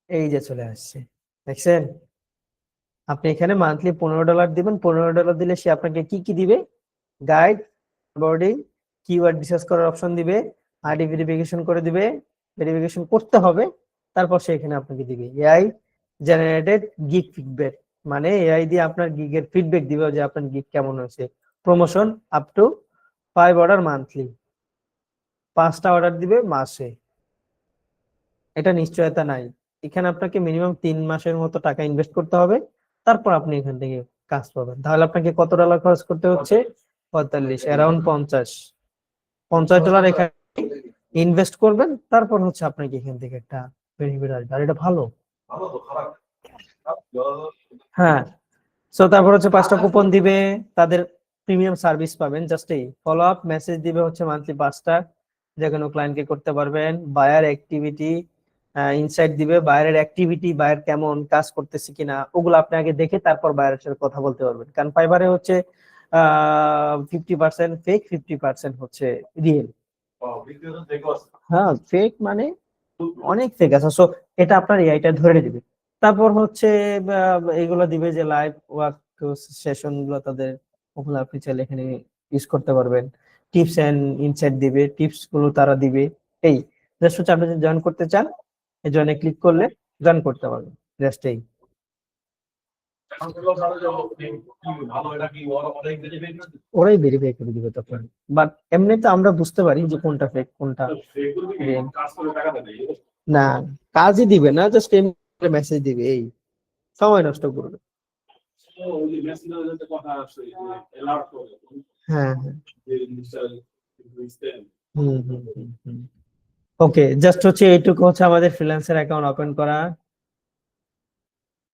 এই যে চলে আসছে, দেখছেন? আপনি এখানে মান্থলি $15 দিবেন। $15 দিলে সে আপনাকে কি কি দিবে? গাইড, বোর্ডিং, কিওয়ার্ড রিসার্চ করার অপশন দিবে, আইডি ভেরিফিকেশন করে দিবে, ভেরিফিকেশন করতে হবে, তারপর সে এখানে আপনাকে দিবে এআই জেনারেটেড গিগ ফিডব্যাক, মানে এআই দিয়ে আপনার গিগের ফিডব্যাক দিবে যে আপনার গিগ কেমন হয়েছে। Promotion up to 5 order monthly, 5টা অর্ডার দিবে মাসে। এটা নিশ্চয়তা নাই, এখানে আপনাকে মিনিমাম 3 মাসের মতো টাকা ইনভেস্ট করতে হবে, তারপর আপনি এখান থেকে কাজ পাবেন। তাহলে আপনাকে কত ডলার খরচ করতে হচ্ছে? 45, অ্যারাউন্ড $50 এখানে ইনভেস্ট করবেন, তারপর হচ্ছে আপনাকে এখান থেকে একটা বেনিফিট আসবে। আর এটা ভালো, হ্যাঁ। সো তারপর হচ্ছে 5টা কুপন দিবে, তাদের প্রিমিয়াম সার্ভিস পাবেন। জাস্ট এই ফলো আপ মেসেজ দিবে হচ্ছে মান্থলি 5টা, যে কোনো ক্লায়েন্টকে করতে পারবেন। বায়ার অ্যাক্টিভিটি ইনসাইট দিবে, বায়ারের অ্যাক্টিভিটি, বায়ার কেমন কাজ করতেছে কিনা, ওগুলো আপনি আগে দেখে তারপর বায়ারের সাথে কথা বলতে পারবেন। কারণ ফাইবারে হচ্ছে 50% ফেক, 50% হচ্ছে রিয়েল। হ্যাঁ, ফেক মানে অনেক ফেক আছে। সো এটা আপনার এআইটা ধরে দিবে। তারপর হচ্ছে এগুলো দিবে যে লাইভ ওয়ার্ক সেশন গুলো তাদের, ওগুলো আপনি চাইলে এখানে ইউজ করতে পারবেন। টিপস এন্ড ইনসাইট দিবে, টিপস গুলো তারা দিবে। এই জাস্ট হচ্ছে আপনি যদি জয়েন করতে চান, এই জয়েনে ক্লিক করলে জয়েন করতে পারবেন। জাস্ট এই ওরাই ভেরিফাই করে দিবে তখন। বাট এমনিতে আমরা বুঝতে পারি যে কোনটা ফেক কোনটা রিয়েল। না, কাজই দিবে না, জাস্ট মেসেজ দিবে, এই সময় নষ্ট করবে। হ্যাঁ হ্যাঁ, ওকে, জাস্ট হচ্ছে এইটুকু হচ্ছে আমাদের ফ্রিল্যান্সার অ্যাকাউন্ট ওপেন করা।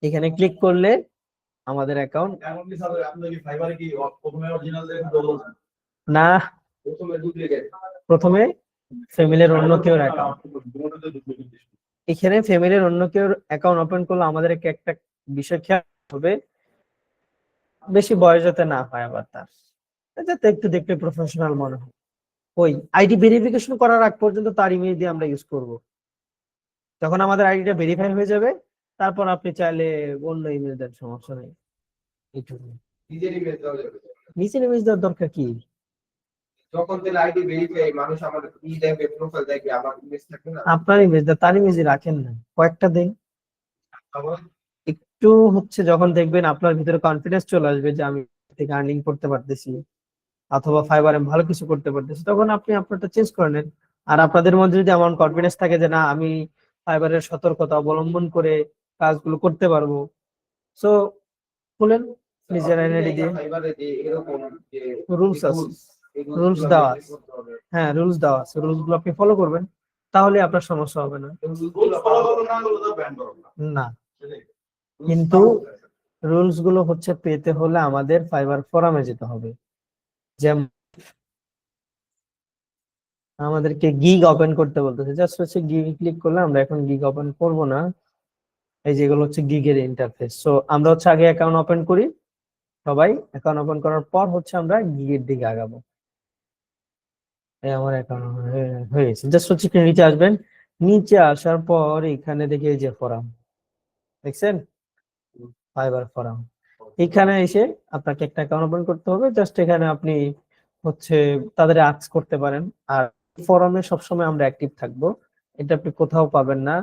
এখানে ক্লিক করলে আমাদের অ্যাকাউন্ট, না প্রথমে ফ্যামিলির অন্য কেউ অ্যাকাউন্ট, এখানে ফ্যামিলির অন্য কেউ অ্যাকাউন্ট ওপেন করলে আমাদের একটা বিষয় খেয়াল হবে, বেশি বয়স যাতে না হয়, আবার তার যাতে একটু দেখতে প্রফেশনাল মনে হয়। ওই আইডি ভেরিফিকেশন করার আগ পর্যন্ত তার ইমেজ দিয়ে আমরা ইউজ করব। যখন আমাদের আইডিটা ভেরিফাই হয়ে যাবে, তারপর আপনি চাইলে অন্য ইমেজ দেন, সমস্যা নেই। এইটুকু নিজের ইমেজ দেওয়ার দরকার কি? যখন তেল আইডি ভেরিফাই মানুষ আমাদের ই দেখবে, প্রোফাইল দেখবে, আমার ইমেজ থাকবে না। আপনার ইমেজ দেন, তার ইমেজ রাখেন না, কয়েকটা দেন। একটু হচ্ছে যখন দেখবেন আপনার ভিতরে কনফিডেন্স চলে আসবে যে আমি থেকে আর্নিং করতে পারতেছি অথবা ফাইবারে ভালো কিছু করতে পারতেছি, তখন আপনি আপনারটা চেঞ্জ করে নেন। আর আপনাদের মধ্যে যদি এমন কনফিডেন্স থাকে যে না, আমি ফাইবারের সতর্কতা অবলম্বন করে কাজগুলো করতে পারবো, সো খুলেন নিজের আইডি দিয়ে। ফাইবারে যে এরকম যে রুলস আছে, রুলস দেওয়া আছে, হ্যাঁ রুলস দেওয়া আছে, রুলস গুলো আপনি ফলো করবেন, তাহলে আপনার সমস্যা হবে না। না, কিন্তু রুলস গুলো হচ্ছে পেতে হলে আমাদের ফাইবার ফোরামে যেতে হবে। যেমন আমাদেরকে গিগ ওপেন করতে বলতেছে, জাস্ট হচ্ছে গিগ ক্লিক করলে, আমরা এখন গিগ ওপেন করব না। এই যেগুলো হচ্ছে গিগের ইন্টারফেস। সো আমরা হচ্ছে আগে অ্যাকাউন্ট ওপেন করি, সবাই অ্যাকাউন্ট ওপেন করার পর হচ্ছে আমরা গিগের দিকে আগাবো। এই আমার অ্যাকাউন্ট হয়ে গেছে, জাস্ট হচ্ছে নিচে আসবেন, নিচে আসার পর এখানে দেখে এই যে ফোরাম দেখছেন, ফাইবার ফোরাম, এখানে এসে আপনাকে একটা অ্যাকাউন্ট ওপেন করতে হবে। জাস্ট এখানে আপনি হচ্ছে তাদের আস্ক করতে পারেন। আর ফোরামে সবসময় আমরা অ্যাক্টিভ থাকবো, এটা আপনি কোথাও পাবেন না।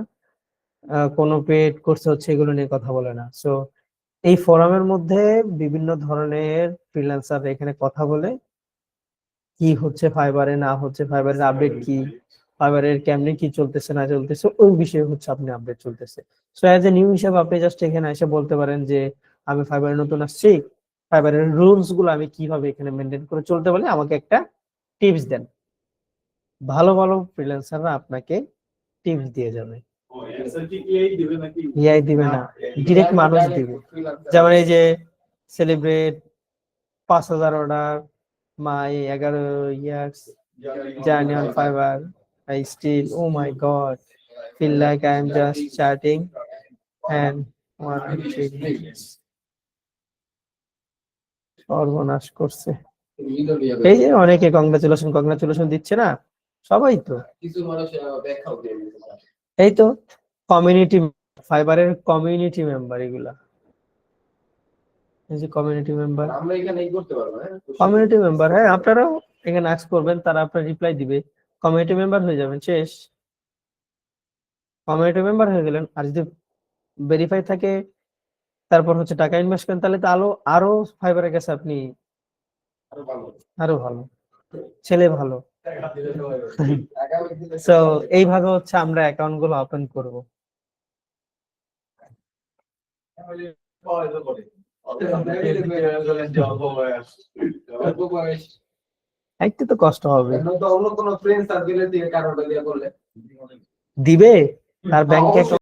কোনো পেড কোর্স হচ্ছে এগুলো নিয়ে কথা বলে না। সো এই ফোরামের মধ্যে বিভিন্ন ধরনের ফ্রিল্যান্সার এখানে কথা বলে কি হচ্ছে ফাইবারে, না হচ্ছে ফাইবারের আপডেট কি, ফাইবারের কেমনে কি চলতেছে না চলতেছে, ওই বিষয়ে হচ্ছে আপনি আপডেট চলতেছে। সো অ্যাজ এ নিউ হিসাবে আপনি জাস্ট এখানে এসে বলতে পারেন যে আমি ফাইবারে নতুন আসছি, ফাইবারের রুলস গুলো আমি কিভাবে এখানে মেনটেন করে চলতে পারি, আমাকে একটা টিপস দেন। ভালো ভালো ফ্রিল্যান্সাররা আপনাকে টিপস দিয়ে যাবে। ও অ্যান্সার কি এআই দিবে নাকি? এআই দিবে না, ডিরেক্ট মানুষ দিবে। যেমন এই যে celebrate 5,000 order, my 11 years journey on Fiverr. I still, oh my God, feel like I am just chatting and one সর্বনাশ করছে। এই যে অনেকে কংগ্রাচুলেশন দিচ্ছে না, সবাই তো কিছু মানুষ ব্যাখ্যাও দিয়ে দিতে পারে। এই তো কমিউনিটি, ফাইবারের কমিউনিটি মেম্বার এগুলা, এই যে কমিউনিটি মেম্বার, আমরা এখানে এই করতে পারবো, হ্যাঁ কমিউনিটি মেম্বার। হ্যাঁ, আপনারাও এখানে আস্ক করবেন, তারা আপনার রিপ্লাই দিবে, কমিউনিটি মেম্বার হয়ে যাবেন, শেষ। কমিউনিটি মেম্বার হয়ে গেলেন, আর যদি ভেরিফাই থাকে তারপর হচ্ছে টাকা ইনভেস্ট করেন, তাহলে তো আরো ফাইবারের কাছে আপনি আরো ভালো। আরো ভালো, ছেলে ভালো। আগামী দিনে সো এইভাবে হচ্ছে আমরা অ্যাকাউন্ট গুলো ওপেন করব। অল্প বয়স, একটু তো কষ্ট হবে, নয়তো অন্য কোনো ফ্রেন্ড সার্কেলের দিকে কারোটা দিয়ে বললে দিবে তার ব্যাংকে